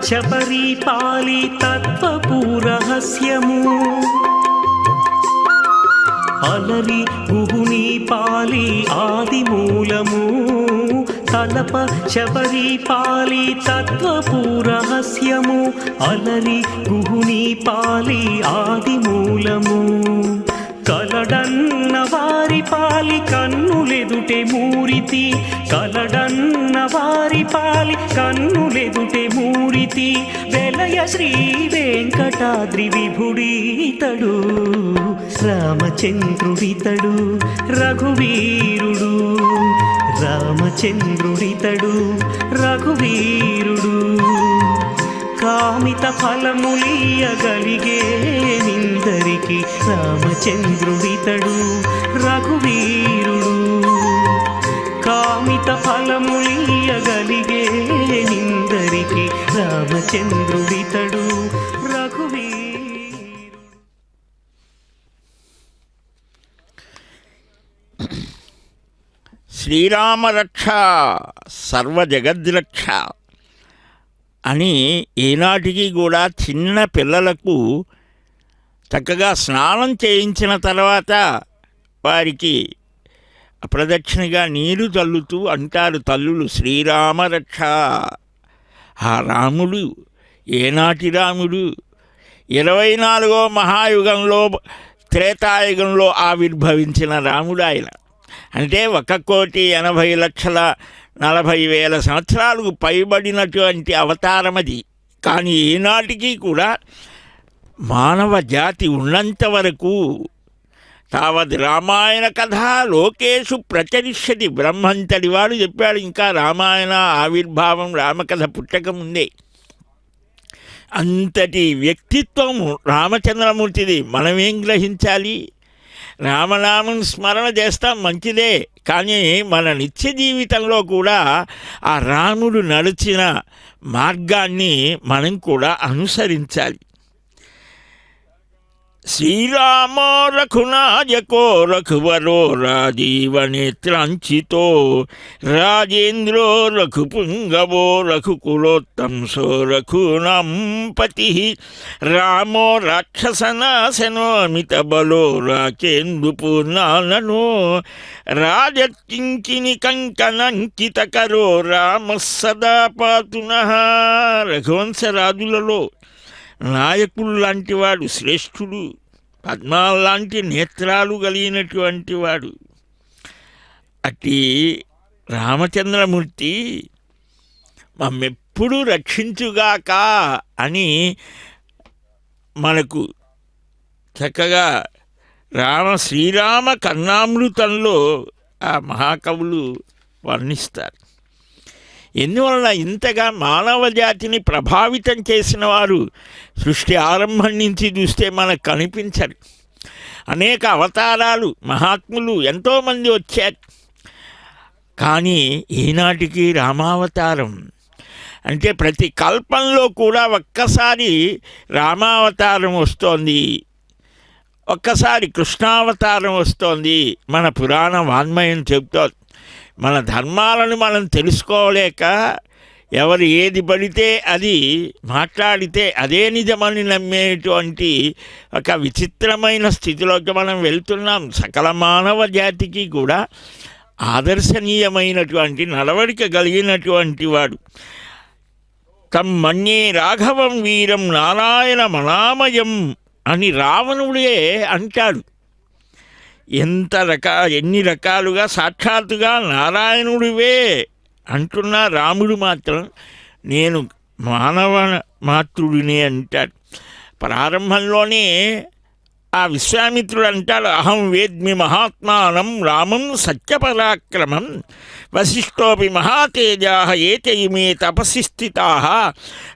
శబరిపాలి తత్వపూరహస్యము అలరి గుహుని పాలి ఆదిమూలము. తలప శబరిపాలి తత్వపూరహస్యము అలరి గుహుని పాలి ఆదిమూలము. కలడన్న వారి పాలి కన్నులెదుటే మూరితి, కలడన్న వారి పాలి కన్నులెదుటే మూరితి. వెలయ శ్రీ వెంకటాద్రి విభుడితడు రామచంద్రుడితడు రఘువీరుడు. రామచంద్రుడితడు రఘువీరుడు. కామిత ఫలములియగలిగే నిందరికి రామచంద్రుడితడు రఘువీరుడు. కామిత ఫలములియగలిగే నిందరికి రామచంద్రుడితడు రఘువీరుడు. శ్రీరామరక్ష సర్వజగద్రక్ష అని ఈనాటికి కూడా చిన్న పిల్లలకు చక్కగా స్నానం చేయించిన తర్వాత వారికి అప్రదక్షిణగా నీరు చల్లుతూ అంటారు తల్లులు, శ్రీరామరక్ష. ఆ రాముడు ఏనాటి రాముడు? 24వ మహాయుగంలో త్రేతాయుగంలో ఆవిర్భవించిన రాముడు ఆయన. అంటే 1,80,40,000 సంవత్సరాలకు పైబడినటువంటి అవతారమది. కానీ ఈనాటికి కూడా మానవ జాతి ఉన్నంత వరకు తావద్ రామాయణ కథ లోకేషు ప్రచరిష్యతి. బ్రహ్మంతటి వాడు చెప్పాడు. ఇంకా రామాయణ ఆవిర్భావం రామకథ పుట్టకముందే అంతటి వ్యక్తిత్వము రామచంద్రమూర్తిది. మనమేం గ్రహించాలి? రామనామం స్మరణ చేస్తాం, మంచిదే. కానీ మన నిత్య జీవితంలో కూడా ఆ రాముడు నడిచిన మార్గాన్ని మనం కూడా అనుసరించాలి. శ్రీరామో రఘునాయకో రఘువరో రాజీవనేత్రాంచితో రాజేంద్రో రఘుపుంగవో రఘుకులోత్తంసో రఘూనాంపతి రామో రాక్షసనాశనో బలో రాకేందుపూర్ణాననో రాజత్కింకిని కంకణంకితకరో రామ సదా పాతునః. రఘువంశరాజులలో నాయకులు లాంటి వాడు శ్రేష్ఠుడు, పద్మాలాంటి నేత్రాలు కలిగినటువంటి వాడు. అట్టి రామచంద్రమూర్తి మమ్మెప్పుడూ రక్షించుగాక అని మనకు చక్కగా శ్రీరామ కర్ణామృతంలో ఆ మహాకవులు వర్ణిస్తారు. ఎందువలన ఇంతగా మానవ జాతిని ప్రభావితం చేసిన వారు సృష్టి ఆరంభం నుంచి చూస్తే మనకు కనిపించరు. అనేక అవతారాలు మహాత్ములు ఎంతోమంది వచ్చారు. కానీ ఈనాటికి రామావతారం అంటే ప్రతి కల్పంలో కూడా ఒక్కసారి రామావతారం వస్తోంది, ఒక్కసారి కృష్ణావతారం వస్తోంది. మన పురాణ వాన్మయం చెబుతోంది. మన ధర్మాలను మనం తెలుసుకోలేక ఎవరు ఏది పడితే అది మాట్లాడితే అదే నిజమని నమ్మేటువంటి ఒక విచిత్రమైన స్థితిలోకి మనం వెళ్తున్నాం. సకల మానవ జాతికి కూడా ఆదర్శనీయమైనటువంటి నడవడిక కలిగినటువంటి వాడు. తమ్మన్యే రాఘవం వీరం నారాయణ మనామయం అని రావణుడే అంటాడు. ఎన్ని రకాలుగా సాక్షాత్తుగా నారాయణుడివే అంటున్న రాముడు మాత్రం నేను మానవ మాతృడినే అంటాడు. ప్రారంభంలోనే ఆ విశ్వామిత్రుడు అంటాడు, అహం వేద్మి మహాత్మానం రామం సత్యపరాక్రమం వశిష్ఠోపి మహాతేజా ఏతే ఇమే తపసి స్థితా.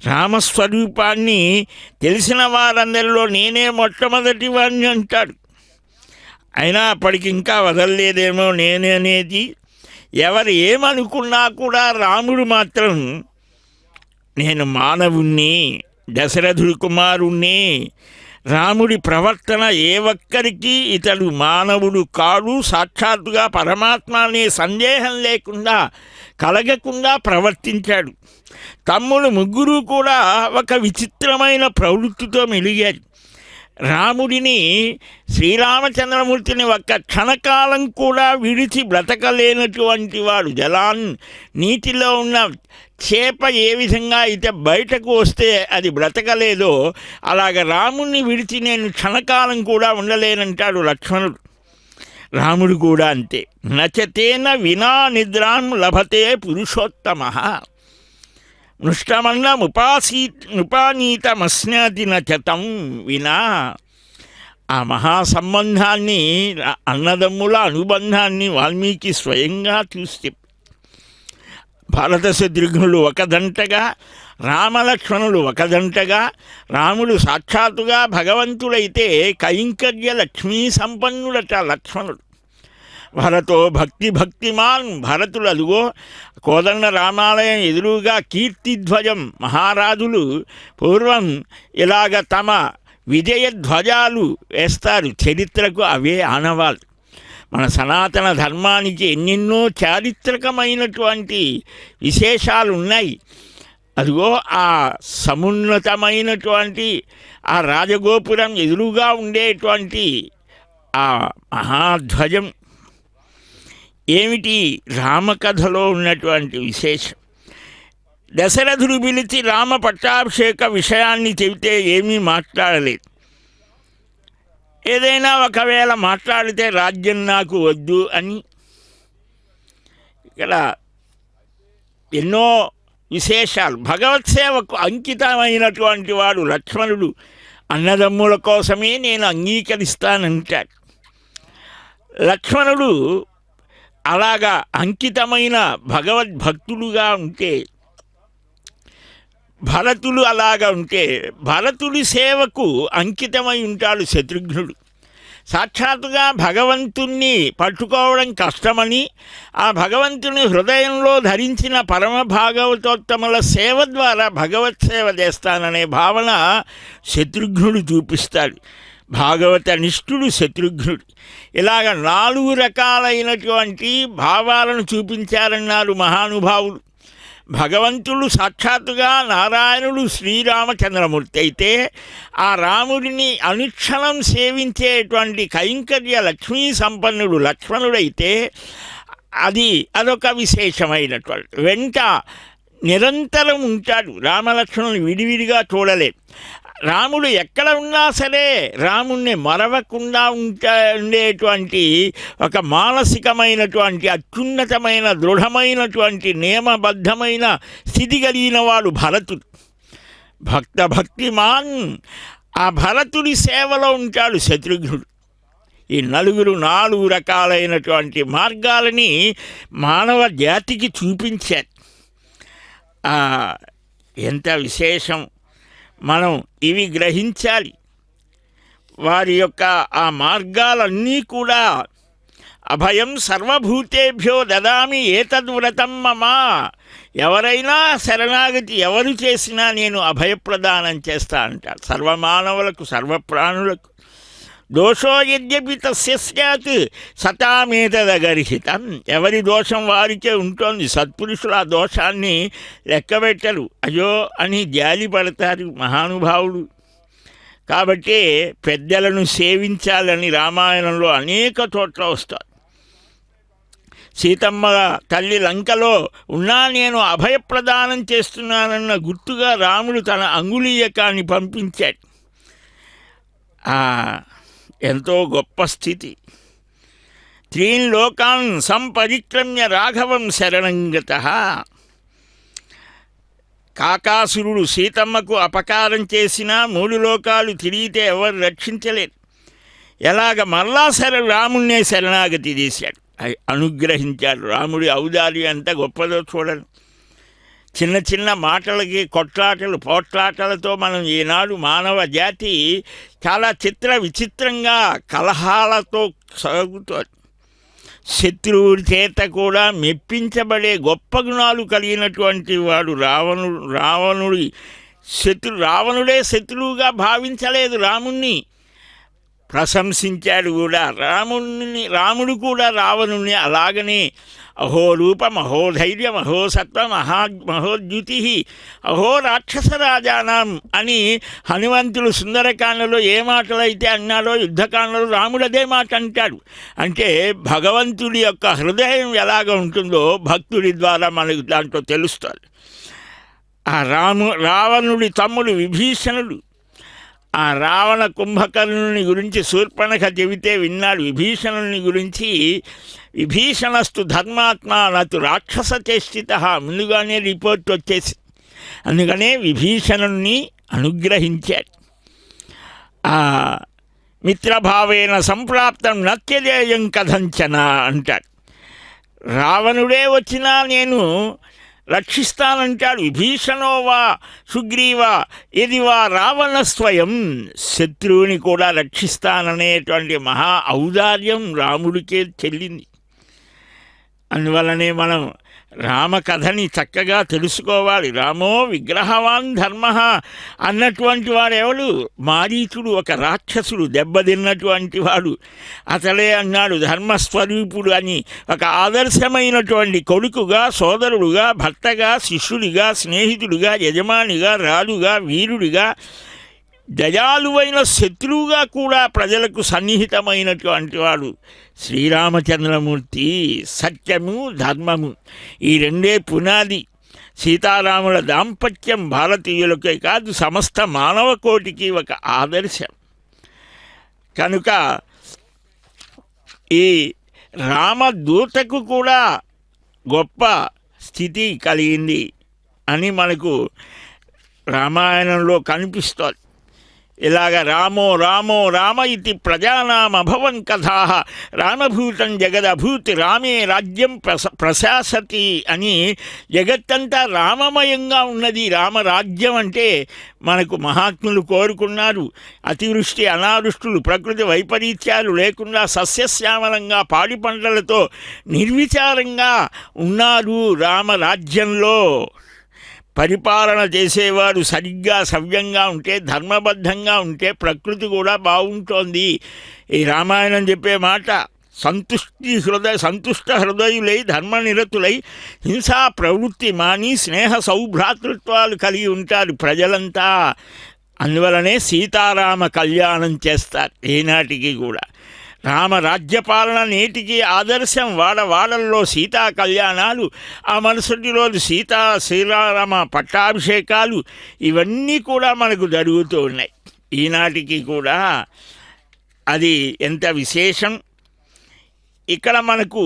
రామస్వరూపాన్ని తెలిసిన వారందరిలో నేనే మొట్టమొదటి వాడిని అంటాడు. అయినా అప్పటికి ఇంకా వదలలేదేమో నేనే అనేది. ఎవరు ఏమనుకున్నా కూడా రాముడు మాత్రం నేను మానవుణ్ణి, దశరథుడి కుమారుణ్ణి. రాముడి ప్రవర్తన ఏ ఒక్కరికి ఇతడు మానవుడు కాడు, సాక్షాత్తుగా పరమాత్మ అనే సందేహం లేకుండా కలగకుండా ప్రవర్తించాడు. తమ్ముడు ముగ్గురు కూడా ఒక విచిత్రమైన ప్రవృత్తితో మెలిగారు. రాముడిని, శ్రీరామచంద్రమూర్తిని ఒక్క క్షణకాలం కూడా విడిచి బ్రతకలేనటువంటి వాడు. నీటిలో ఉన్న చేప ఏ విధంగా అయితే బయటకు వస్తే అది బ్రతకలేదో అలాగ రాముడిని విడిచి నేను క్షణకాలం కూడా ఉండలేనంటాడు లక్ష్మణుడు. రాముడు కూడా అంతే. నచతేన వినా నిద్రాం లభతే పురుషోత్తమ నృష్టమన్నముపానీతమస్నాతి నచతం వినా. ఆ మహాసంబంధాన్ని, అన్నదమ్ముల అనుబంధాన్ని వాల్మీకి స్వయంగా చూస్తే భరత శత్రుఘ్నులు ఒకదంటగా, రామలక్ష్మణులు ఒకదంటగా, రాముడు సాక్షాత్తుగా భగవంతుడైతే కైంకర్య లక్ష్మీ సంపన్నుడట లక్ష్మణుడు. భరతో భక్తిమాన్. భరతుడు అదుగో కోదండ రామాలయం ఎదురుగా కీర్తిధ్వజం. మహారాజులు పూర్వం ఇలాగ తమ విజయ ధ్వజాలు వేస్తారు. చరిత్రకు అవే ఆనవాళ్ళు. మన సనాతన ధర్మానికి ఎన్నెన్నో చారిత్రకమైనటువంటి విశేషాలు ఉన్నాయి. అదిగో ఆ సమున్నతమైనటువంటి ఆ రాజగోపురం ఎదురుగా ఉండేటువంటి ఆ మహాధ్వజం ఏమిటి రామకథలో ఉన్నటువంటి విశేషం. దశరథుడు పిలిచి రామ పట్టాభిషేక విషయాన్ని చెబితే ఏమీ మాట్లాడలేదు. ఏదైనా ఒకవేళ మాట్లాడితే రాజ్యం నాకు వద్దు అని. ఇక్కడ ఎన్నో విశేషాలు. భగవత్ సేవకు అంకితమైనటువంటి వాడు లక్ష్మణుడు. అన్నదమ్ముల కోసమే నేను అంగీకరిస్తానంటాడు. లక్ష్మణుడు అలాగా అంకితమైన భగవద్భక్తులుగా ఉంటే, భరతుడు అలాగా ఉంటే, భరతుడి సేవకు అంకితమై ఉంటాడు శత్రుఘ్నుడు. సాక్షాత్తుగా భగవంతుణ్ణి పట్టుకోవడం కష్టమని, ఆ భగవంతుని హృదయంలో ధరించిన పరమ భాగవతోత్తముల సేవ ద్వారా భగవత్ సేవ చేస్తాననే భావన శత్రుఘ్నుడు చూపిస్తాడు. భాగవత నిష్ఠుడు శత్రుఘ్నుడు. ఇలాగ 4 రకాలైనటువంటి భావాలను చూపించారన్నారు మహానుభావులు. భగవంతుడు సాక్షాత్తుగా నారాయణుడు శ్రీరామచంద్రమూర్తి అయితే, ఆ రాముడిని అనుక్షణం సేవించేటువంటి కైంకర్య లక్ష్మీ సంపన్నుడు లక్ష్మణుడైతే అదొక విశేషమైనటువంటి. వెంట నిరంతరం ఉంటాడు. రామలక్ష్మణుని విడివిడిగా చూడలేదు. రాముడు ఎక్కడ ఉన్నా సరే రాముణ్ణి మరవకుండా ఉండేటువంటి ఒక మానసికమైనటువంటి అత్యున్నతమైన దృఢమైనటువంటి నియమబద్ధమైన స్థితి కలిగిన వాడు భరతుడు. భక్తిమాన్. ఆ భరతుడి సేవలో ఉంటాడు శత్రుఘ్నుడు. ఈ 4 రకాలైనటువంటి మార్గాలని మానవ జాతికి చూపించారు. ఎంత విశేషం! మనం ఇవి గ్రహించాలి. వారి యొక్క ఆ మార్గాలన్నీ కూడా అభయం సర్వభూతేభ్యో దదామి ఏతద్వ్రతం మమ. ఎవరైనా శరణాగతి ఎవరు చేసినా నేను అభయప్రదానం చేస్తా అంటారు. సర్వమానవులకు, సర్వప్రాణులకు. దోషో యద్యపి తస్య స్యాత్ సతామేతదగర్హితం. ఎవరి దోషం వారికే ఉంటుంది. సత్పురుషులు ఆ దోషాన్ని లెక్కబెట్టరు. అయ్యో అని జాలి పడతారు మహానుభావుడు. కాబట్టి పెద్దలను సేవించాలని రామాయణంలో అనేక చోట్ల వస్తారు. సీతమ్మ తల్లి లంకలో ఉన్నా నేను అభయప్రదానం చేస్తున్నానన్న గుర్తుగా రాముడు తన అంగుళీయకాన్ని పంపించాడు. ఎంతో గొప్ప స్థితి. 3 లోకాన్ సంపరిక్రమ్య రాఘవం శరణంగతః. కాకాసురుడు సీతమ్మకు అపకారం చేసినా 3 లోకాలు తిరిగితే ఎవరు రక్షించలేరు. ఎలాగ మరలా రాముణ్ణే శరణాగతి చేశాడు, అనుగ్రహించాడు. రాముడి ఔదార్యం ఎంత గొప్పదో చూడండి. చిన్న చిన్న మాటలకి కొట్లాటలు పోట్లాటలతో మనం ఈనాడు మానవ జాతి చాలా విచిత్రంగా కలహాలతో సాగుతోంది. శత్రువుడి చేత కూడా మెప్పించబడే గొప్ప గుణాలు కలిగినటువంటి వాడు రావణుడే శత్రువుగా భావించలేదు, రాముణ్ణి ప్రశంసించాడు కూడా. రాముడు కూడా రావణుణ్ణి అలాగనే అహో రూపం, అహో ధైర్యం, అహో సత్వం, మహోద్యుతి, అహో రాక్షసరాజానం అని హనుమంతుడు సుందరకాండలో ఏ మాటలైతే అన్నాడో యుద్ధకాండలో రాముడు అదే మాట అంటాడు. అంటే భగవంతుడి యొక్క హృదయం ఎలాగ ఉంటుందో భక్తుడి ద్వారా మనకు దాంట్లో తెలుస్తుంది. ఆ రావణుడి తమ్ముడు విభీషణుడు ఆ రావణ కుంభకర్ణుని గురించి శూర్పణఖ చెబితే విన్నాడు. విభీషణుని గురించి విభీషణస్తు ధర్మాత్మ నతు రాక్షస చేష్టిత ముందుగానే రిపోర్ట్ వచ్చేసి, అందుకనే విభీషణుణ్ణి అనుగ్రహించాడు. మిత్రభావేన సంప్రాప్తం నత్యదేయం కథంచన అంటాడు. రావణుడే వచ్చినా నేను రక్షిస్తానంటాడు. విభీషణో వా సుగ్రీవా ఇది వా రావణ స్వయం, శత్రువుని కూడా రక్షిస్తాననేటువంటి మహా ఔదార్యం రాముడికే చెల్లింది. అందువల్లనే మనం రామకథని చక్కగా తెలుసుకోవాలి. రామో విగ్రహవాన్ ధర్మ అన్నటువంటి వాడు ఎవడు? మారీచుడు, ఒక రాక్షసుడు, దెబ్బతిన్నటువంటి వాడు. అతడే అన్నాడు ధర్మస్వరూపుడు అని. ఒక ఆదర్శమైనటువంటి కొడుకుగా, సోదరుడుగా, భర్తగా, శిష్యుడిగా, స్నేహితుడిగా, యజమానిగా, రాజుగా, వీరుడిగా, దయాలువైన శత్రువుగా కూడా ప్రజలకు సన్నిహితమైనటువంటి వాడు శ్రీరామచంద్రమూర్తి. సత్యము, ధర్మము ఈ రెండే పునాది. సీతారాముల దాంపత్యం భారతీయులకే కాదు సమస్త మానవ కోటికి ఒక ఆదర్శం. కనుక ఈ రామదూతకు కూడా గొప్ప స్థితి కలిగింది అని మనకు రామాయణంలో కనిపిస్తోంది. ఇలాగ రామో రామో రామ ఇది ప్రజానామభవన్ కథా రామభూతం జగదభూతి రామే రాజ్యం ప్రశాసతి అని జగత్తంతా రామమయంగా ఉన్నది. రామరాజ్యం అంటే మనకు మహాత్ములు కోరుకున్నారు. అతివృష్టి అనావృష్టులు ప్రకృతి వైపరీత్యాలు లేకుండా సస్యశ్యామలంగా పాడి పంటలతో నిర్విచారంగా ఉన్నారు రామరాజ్యంలో. పరిపాలన చేసేవాడు సరిగ్గా సవ్యంగా ఉంటే, ధర్మబద్ధంగా ఉంటే ప్రకృతి కూడా బాగుంటోంది. ఈ రామాయణం చెప్పే మాట సంతుష్ట హృదయులై ధర్మనిరతులై హింసా ప్రవృత్తి మాని స్నేహ సౌభ్రాతృత్వాలు కలిగి ఉంటారు ప్రజలంతా. అందువలనే సీతారామ కళ్యాణం చేస్తారు ఏనాటికి కూడా. రామరాజ్యపాలన నేటికి ఆదర్శం. వాడవాడల్లో సీతా కళ్యాణాలు, ఆ మరుసటి రోజు శ్రీరామ పట్టాభిషేకాలు ఇవన్నీ కూడా మనకు జరుగుతూ ఉన్నాయి ఈనాటికి కూడా. అది ఎంత విశేషం. ఇక్కడ మనకు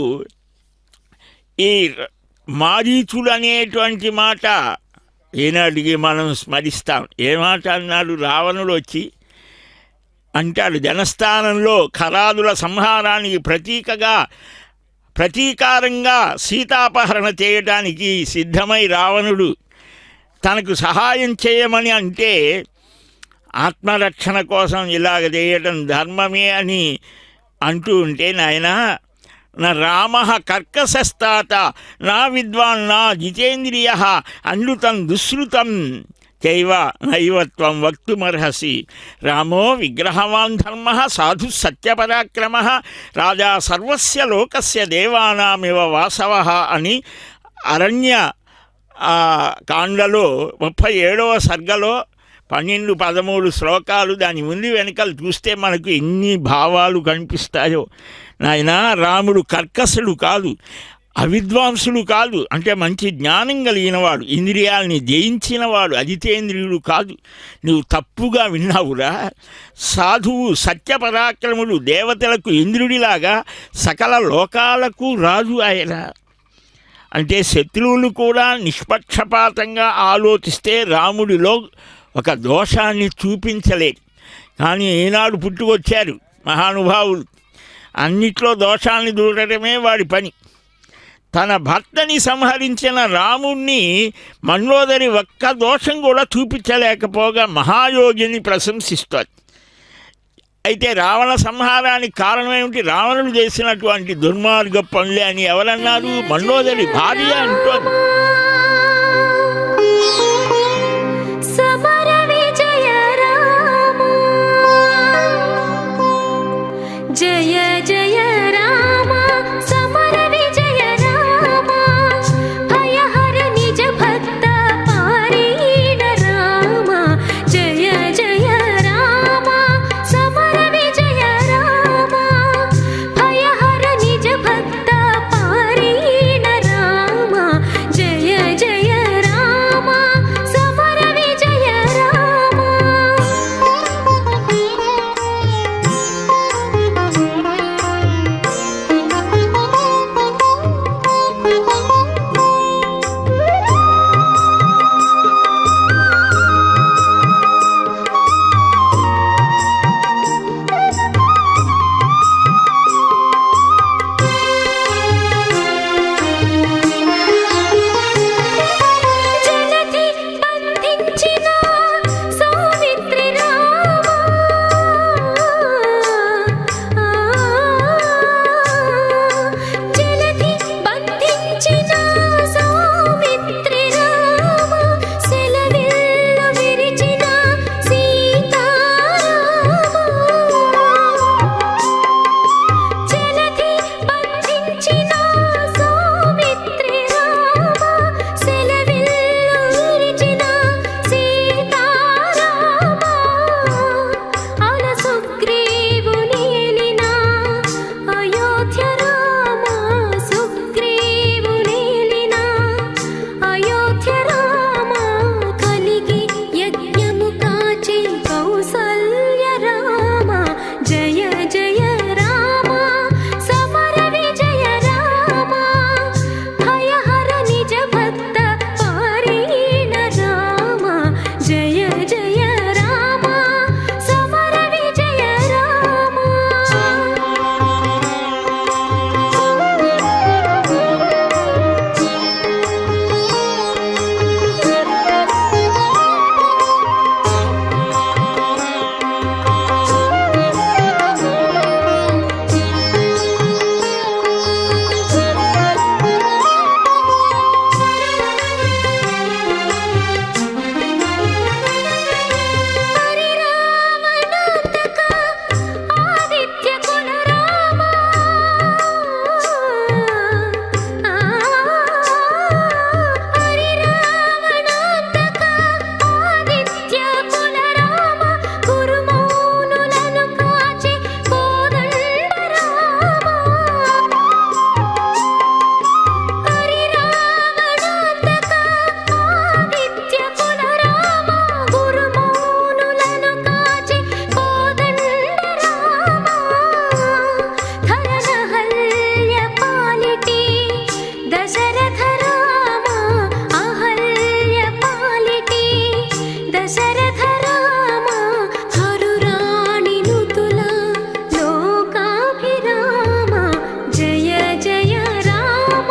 ఈ మారీచుడు అనేటువంటి మాట ఈనాటికి మనం స్మరిస్తాం. ఏ మాట అన్నాడు? రావణుడు వచ్చి అంటాడు, జనస్థానంలో ఖరాదుల సంహారానికి ప్రతీకారంగా సీతాపహరణ చేయడానికి సిద్ధమై రావణుడు తనకు సహాయం చేయమని అంటే, ఆత్మరక్షణ కోసం ఇలాగ చేయడం ధర్మమే అని అంటూ ఉంటే, నాయనా నా రామ కర్కశస్తాత నా విద్వాన్ నా జితేంద్రియ అన్లుతం దుశ్రుతం చైవ నైవత్వం వక్తుమర్హసి. రామో విగ్రహవాన్ ధర్మ సాధు సత్యపరాక్రమ రాజా సర్వస్య లోకస్య దేవానామివ వాసవ అని అరణ్య కాండలో 37వ సర్గలో 12-13 శ్లోకాలు. దాని ముందు వెనకాల చూస్తే మనకు ఎన్ని భావాలు కనిపిస్తాయో. నాయన రాముడు కర్కశుడు కాదు, అవిద్వాంసుడు కాదు, అంటే మంచి జ్ఞానం కలిగినవాడు, ఇంద్రియాలని జయించినవాడు, అజితేంద్రియుడు కాదు. నువ్వు తప్పుగా విన్నావురా. సాధువు, సత్యపరాక్రముడు, దేవతలకు ఇంద్రుడిలాగా సకల లోకాలకు రాజు ఆయన. అంటే శత్రువులు కూడా నిష్పక్షపాతంగా ఆలోచిస్తే రాముడిలో ఒక దోషాన్ని చూపించలేదు. కానీ ఈనాడు పుట్టుకొచ్చారు మహానుభావులు. అన్నిట్లో దోషాల్ని దూరడమే వాడి పని. తన భర్తని సంహరించిన రాముణ్ణి మండోదరి ఒక్క దోషం కూడా చూపించలేకపోగా మహాయోగిని ప్రశంసిస్తోంది. అయితే రావణ సంహారానికి కారణం ఏమిటి? రావణుడు చేసినటువంటి దుర్మార్గ పనులే అని ఎవరన్నారు? మండోదరి భార్య అంటోంది. జయ జయ రామ సమర విజయ రామ భయహర నిజ భక్త పారీణ రామ జయ జయ రామ సమర విజయ రామ భయహర నిజ భక్త పారీణ రామ జయ జయ రామ సమర విజయ రామ. జలధి బంధించిన సౌమిత్రి రామ జలధి బంధించిన సౌమిత్రి రామ సెలవిల్లు విరిచిన సీతారామ జలధి బంధించిన సౌమిత్రి రామ సెలవిల్లు విరిచిన సీతారామ అల సుగ్రీవుని ఏలిన అయోధ్య రామ సుగ్రీవుని ఏలిన అయోధ్య రామ కలిగి యజ్ఞము కాచి కౌసల్య రామ జయ జయ రామ సమర విజయ రామ భయహర నిజ భక్త పారీణ రామ జయ జయ రామ సమర విజయ రామ. హరిరామనాంతక ఆదిత్య కుల రామ హరిరామనాంతక ఆదిత్య కుల రామ గురుమౌనులను కాచి కోదండ రామ హరిరామనాంతక ఆదిత్య కుల రామ గురుమౌనులను కాచి కోదండ రామ ధరణహల్య పాలిటి దశరథ రామ అహల్య పాలిటి దశరథ రామ హరురాణి నుతుల లోకాభిరామ జయ జయ రామ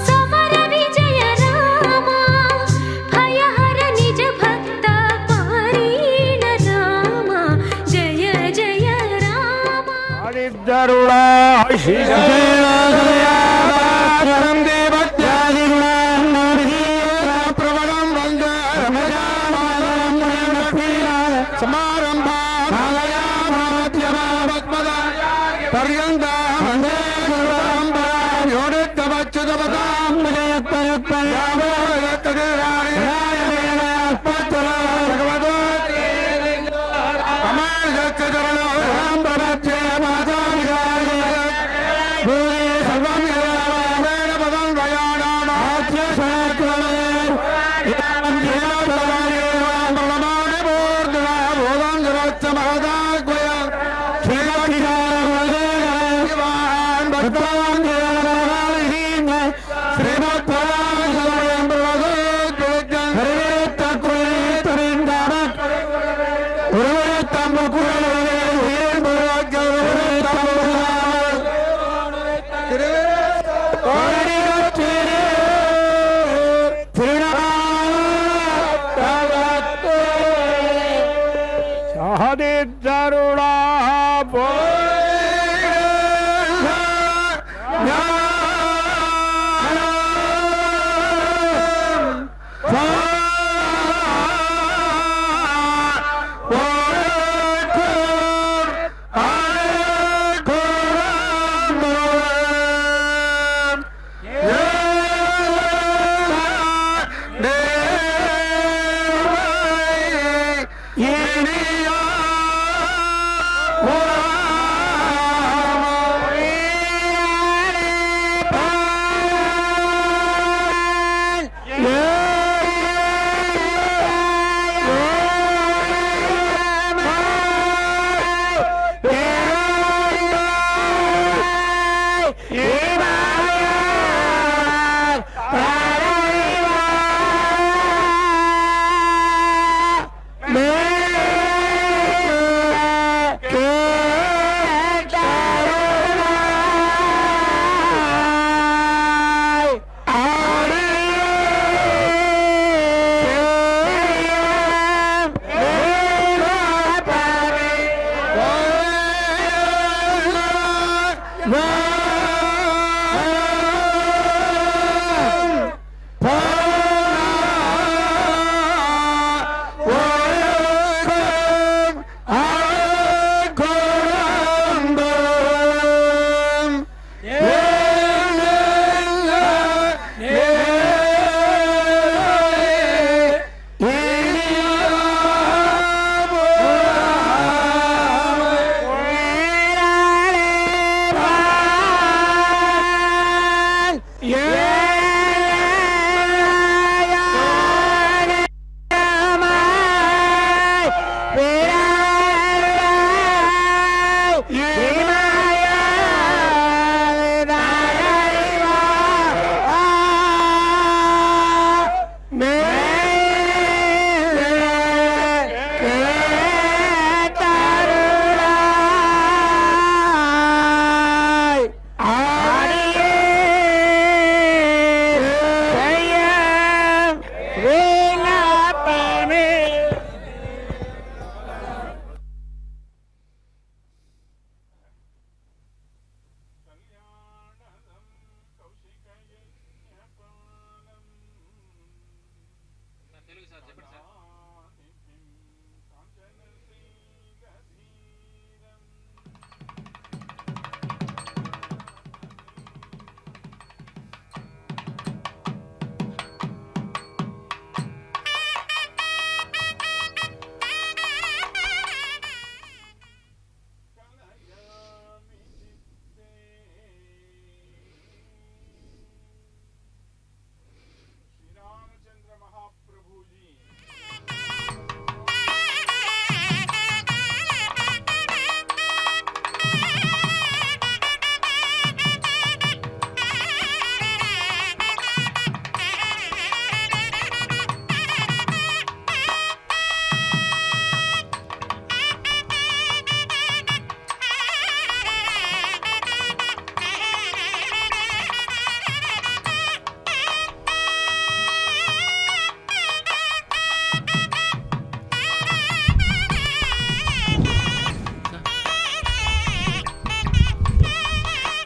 సమర విజయ రామ భయహర నిజ భక్త పారీణ రామ జయ జయ రామ. ఆడిద్దరుడా శ్రీశైలం దేవత్యాదిగుణం వందే సమారంభా పర్యంత వందే భగవతో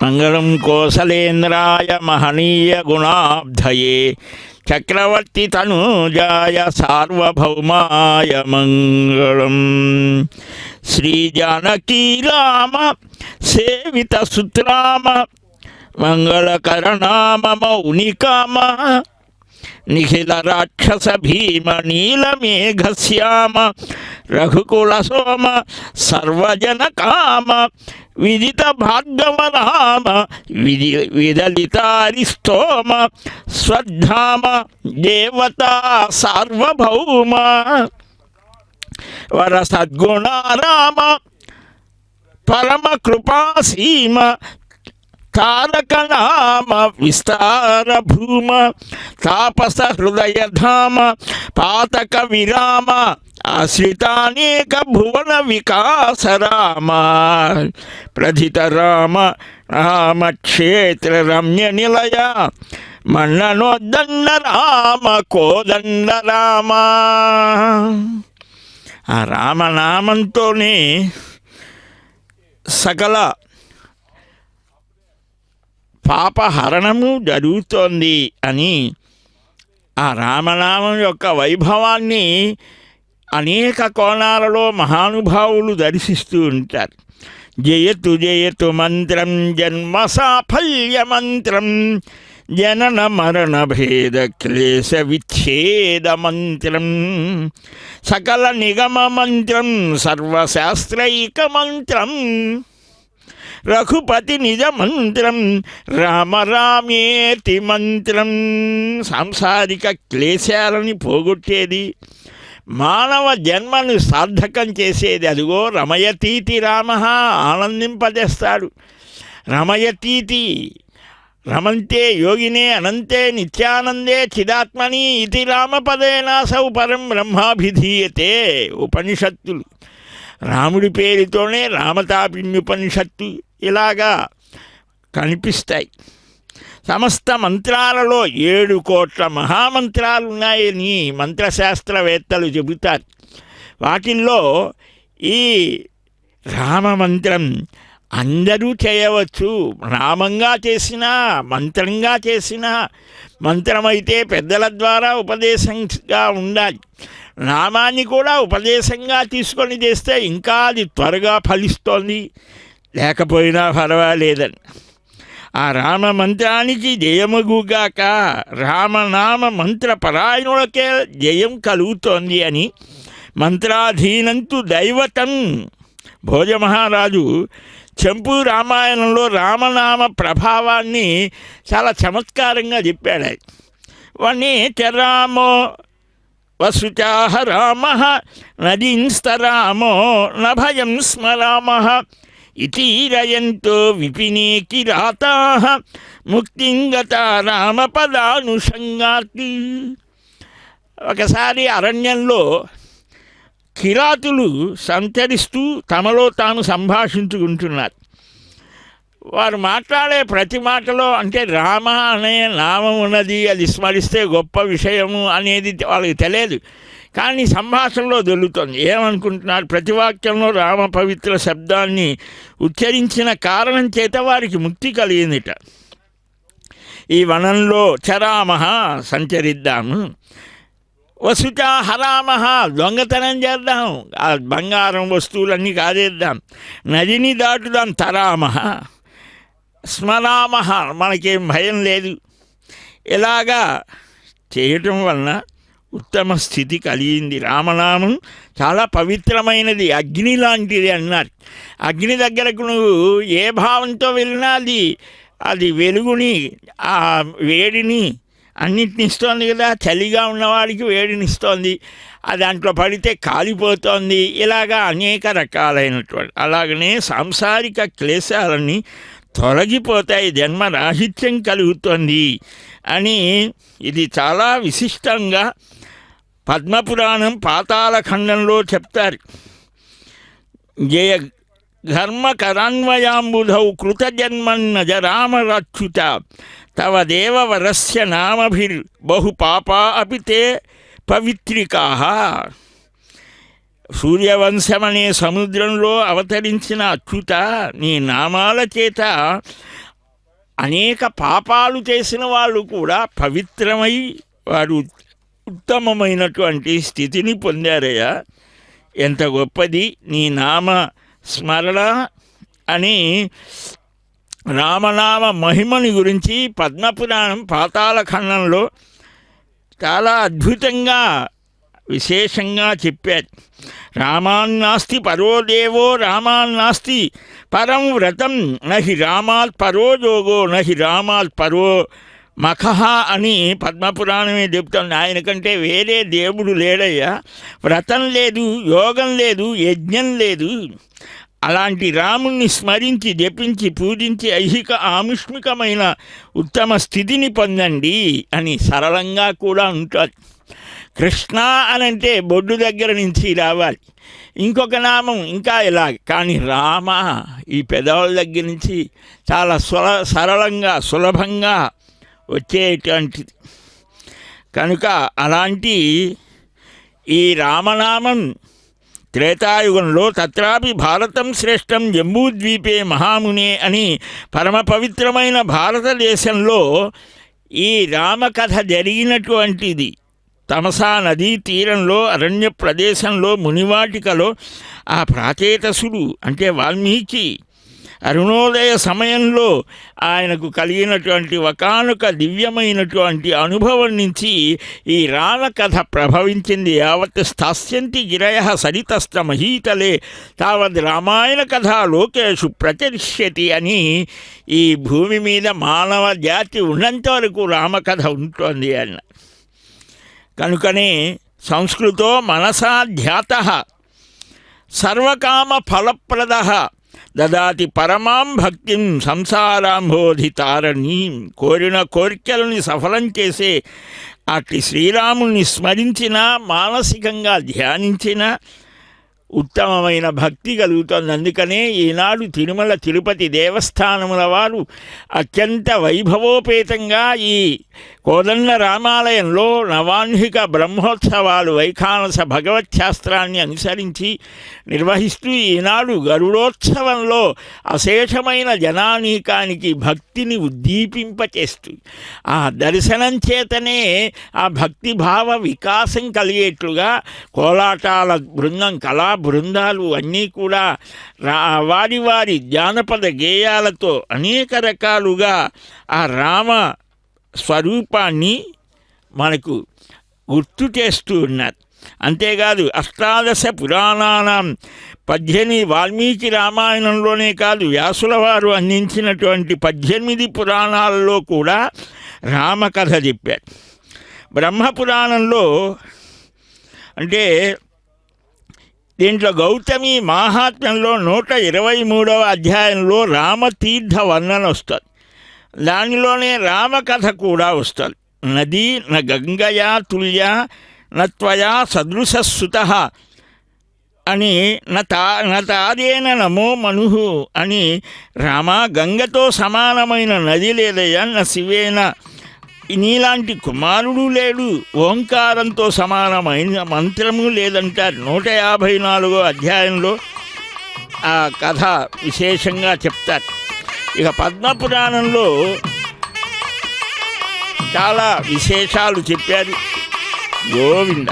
మంగళం కోసలేంద్రాయ మహనీయ గుణాబ్ధయే చక్రవర్తి తనూజాయ సార్వభౌమాయ మంగళం. శ్రీ జానకీ రామ సేవిత సుత్రామ మంగళకరణామ మౌనికామ నిఖిల రాక్షస భీమ నీలమేఘశ్యామ రఘుకుల సోమ సర్వజన కామ విదిత భార్గవ నామ విదలితారిస్తోమ స్వద్ధామ దేవతా సార్వభౌమ వర సద్గుణారామ పరమ కృపాసీమ తారక నామ విస్తార భూమ తాపస హృదయధామ పాతక విరామ ఆశ్రితానేక భువన వికాస రామ ప్రథిత రామ రామక్షేత్ర రమ్య నిలయ మన్ననోద్దండ రామ కోదండ రామ. ఆ రామనామంతోనే సకల పాపహరణము జరుగుతోంది అని ఆ రామనామం యొక్క వైభవాన్ని అనేక కోణాలలో మహానుభావులు దర్శిస్తూ ఉంటారు. జయతు జయతు మంత్రం జన్మ సాఫల్య మంత్రం జనన మరణ భేద క్లేశ విచ్ఛేద మంత్రం సకల నిగమ మంత్రం సర్వశాస్త్రైక మంత్రం రఘుపతి నిజ మంత్రం రామ రామేతి మంత్రం. సాంసారిక క్లేశాలని పోగొట్టేది, మానవ జన్మను సార్థకం చేసేది. అదిగో రమయతీతి రామ, ఆనందింపజేస్తాడు. రమయతీతి రమంతే యోగినే అనంతే నిత్యానందే చిదాత్మని ఇది రామపదేనాసౌ పరం బ్రహ్మాభిధీయతే. ఉపనిషత్తులు రాముడి పేరుతోనే రామతాపిన్యుపనిషత్తు ఇలాగా కనిపిస్తాయి. సమస్త మంత్రాలలో 7 కోట్ల మహామంత్రాలు ఉన్నాయని మంత్రశాస్త్రవేత్తలు చెబుతారు. వాటిల్లో ఈ రామమంత్రం అందరూ చేయవచ్చు. నామంగా చేసినా మంత్రంగా చేసినా, మంత్రమైతే పెద్దల ద్వారా ఉపదేశంగా ఉండాలి. నామాన్ని కూడా ఉపదేశంగా తీసుకొని చేస్తే ఇంకా అది త్వరగా ఫలిస్తోంది, లేకపోయినా పర్వాలేదని. ఆ రామ మంత్రానికి జయమగుగాక, రామనామ మంత్ర పరాయణులకే జయం కలుగుతోంది అని మంత్రాధీనంతు దైవతం. భోజమహారాజు చెంపు రామాయణంలో రామనామ ప్రభావాన్ని చాలా చమత్కారంగా చెప్పాడు. వనేచరామో వసుచాహ రామ నదీంస్తరామో నభయం స్మరామ ఇతీరయంతో విపినే కిరాతా ముక్తింగత రామ పదానుషంగాతి. ఒకసారి అరణ్యంలో కిరాతులు సంచరిస్తూ తమలో తాను సంభాషించుకుంటున్నారు. వారు మాట్లాడే ప్రతి మాటలో అంటే రామ అనే నామం ఉన్నది, అది స్మరిస్తే గొప్ప విషయము అనేది వాళ్ళకి తెలియదు, కానీ సంభాషణలో దొరుకుతుంది. ఏమనుకుంటున్నారు? ప్రతి వాక్యంలో రామ పవిత్ర శబ్దాన్ని ఉచ్చరించిన కారణం చేత వారికి ముక్తి కలిగిందిట. ఈ వనంలో చరామహ సంచరిద్దాము, వసుచా హరామహ దొంగతనం చేద్దాం, ఆ బంగారం వస్తువులన్నీ కాదేద్దాం, నదిని దాటుదాం తరామహ, స్మరామహ మనకేం భయం లేదు. ఇలాగా చేయటం వలన ఉత్తమ స్థితి కలిగింది. రామనామం చాలా పవిత్రమైనది, అగ్ని లాంటిది అన్నారు. అగ్ని దగ్గరకు నువ్వు ఏ భావంతో వెళ్ళినా అది వెలుగుని, ఆ వేడిని అన్నిటిని ఇస్తోంది కదా. చలిగా ఉన్నవాడికి వేడినిస్తోంది, దాంట్లో పడితే కాలిపోతోంది. ఇలాగా అనేక రకాలైనటువంటి, అలాగనే సాంసారిక క్లేశాలన్నీ తొలగిపోతాయి, జన్మరాహిత్యం కలుగుతోంది అని ఇది చాలా విశిష్టంగా పద్మపురాణం పాతాళఖండంలో చెప్తారు. జయ ధర్మకరాన్వయాంబుధౌ కృతజన్మన్నజరామరచ్యుత తవ దేవవరస్య నామభిర్ బహు పాపా అపి తే పవిత్రికాః. సూర్యవంశమనే సముద్రంలో అవతరించిన అచ్యుత, నీ నామాల చేత అనేక పాపాలు చేసిన వాళ్ళు కూడా పవిత్రమై వారు ఉత్తమమైనటువంటి స్థితిని పొందారయ్యా. ఎంత గొప్పది నీ నామ స్మరణ అని రామనామ మహిమని గురించి పద్మపురాణం పాతాళఖండంలో చాలా అద్భుతంగా విశేషంగా చెప్పారు. రామాన్నాస్తి పరో దేవో రామాన్నాస్తి పరం వ్రతం నహి రామాత్ పరో యోగో నహి రామాత్ పరో మఖహ అని పద్మపురాణమే చెప్తుంది. ఆయన కంటే వేరే దేవుడు లేడయ్యా. వ్రతం లేదు, యోగం లేదు, యజ్ఞం లేదు. అలాంటి రాముణ్ణి స్మరించి జపించి పూజించి ఐహిక ఆముష్మికమైన ఉత్తమ స్థితిని పొందండి అని సరళంగా కూడా ఉంటుంది. కృష్ణ అనంటే బొడ్డు దగ్గర నుంచి రావాలి. ఇంకొక నామం ఇంకా ఇలా, కానీ రామ ఈ పెదవుల దగ్గర నుంచి చాలా సరళంగా సులభంగా వచ్చేటువంటిది. కనుక అలాంటి ఈ రామనామం త్రేతాయుగంలో తత్రాపి భారతం శ్రేష్టం జంబూద్వీపే మహామునే అని పరమ పవిత్రమైన భారతదేశంలో ఈ రామకథ జరిగినటువంటిది. తమసా నదీ తీరంలో అరణ్య ప్రదేశంలో మునివాటికలో ఆ ప్రాచేతసుడు అంటే వాల్మీకి అరుణోదయ సమయంలో ఆయనకు కలిగినటువంటి ఒకానొక దివ్యమైనటువంటి అనుభవం నుంచి ఈ రామకథ ప్రభవించింది. యావత్ స్థాస్యంతి గిరయ సరితస్థ మహీతలే తావద్ రామాయణ కథ లోకేషు ప్రచరిష్యతి అని ఈ భూమి మీద మానవ జాతి ఉన్నంత వరకు రామకథ ఉంటుంది అన్న. కనుకనే సంస్కృతో మనసా ధ్యాతః సర్వకామ ఫలప్రదః దదాతి పరమాం భక్తిం సంసారాంబోధి తారణీం. కోరిన కోరికలని సఫలం చేసే అట్టి శ్రీరాముని స్మరించిన మానసికంగా ధ్యానించిన ఉత్తమమైన భక్తి కలుగుతుంది. అందుకనే ఈనాడు తిరుమల తిరుపతి దేవస్థానముల వారు అత్యంత వైభవోపేతంగా ఈ కోదండ రామాలయంలో నవాన్హిక బ్రహ్మోత్సవాలు వైఖానస భగవత్ శాస్త్రాన్ని అనుసరించి నిర్వహిస్తూ ఈనాడు గరుడోత్సవంలో అశేషమైన జనానీకానికి భక్తిని ఉద్దీపింపచేస్తూ ఆ దర్శనం చేతనే ఆ భక్తిభావ వికాసం కలిగేట్లుగా కోలాటాల బృందం కళా బృందాలు అన్నీ కూడా వారి వారి జానపద గేయాలతో అనేక రకాలుగా ఆ రామ స్వరూపాన్ని మనకు గుర్తు చేస్తూ ఉన్నారు. అంతేకాదు అష్టాదశ పురాణానం 18 వాల్మీకి రామాయణంలోనే కాదు వ్యాసుల వారు అందించినటువంటి 18 పురాణాలలో కూడా రామకథ చెప్పారు. బ్రహ్మపురాణంలో అంటే దీంట్లో గౌతమి మాహాత్మ్యంలో 123వ అధ్యాయంలో రామతీర్థ వర్ణన వస్తుంది. దానిలోనే రామకథ కూడా వస్తుంది. నదీ న గంగయా తుల్య నత్వయా సదృశస్సుతః అని నతాదేన నమో మనుహు అని రామ గంగతో సమానమైన నది లేదయ్యా, నా శివేన నీలాంటి కుమారుడు లేడు, ఓంకారంతో సమానమైన మంత్రము లేదంటారు. 154వ అధ్యాయంలో ఆ కథ విశేషంగా చెప్తారు. ఇక పద్మపురాణంలో చాలా విశేషాలు చెప్పారు. గోవింద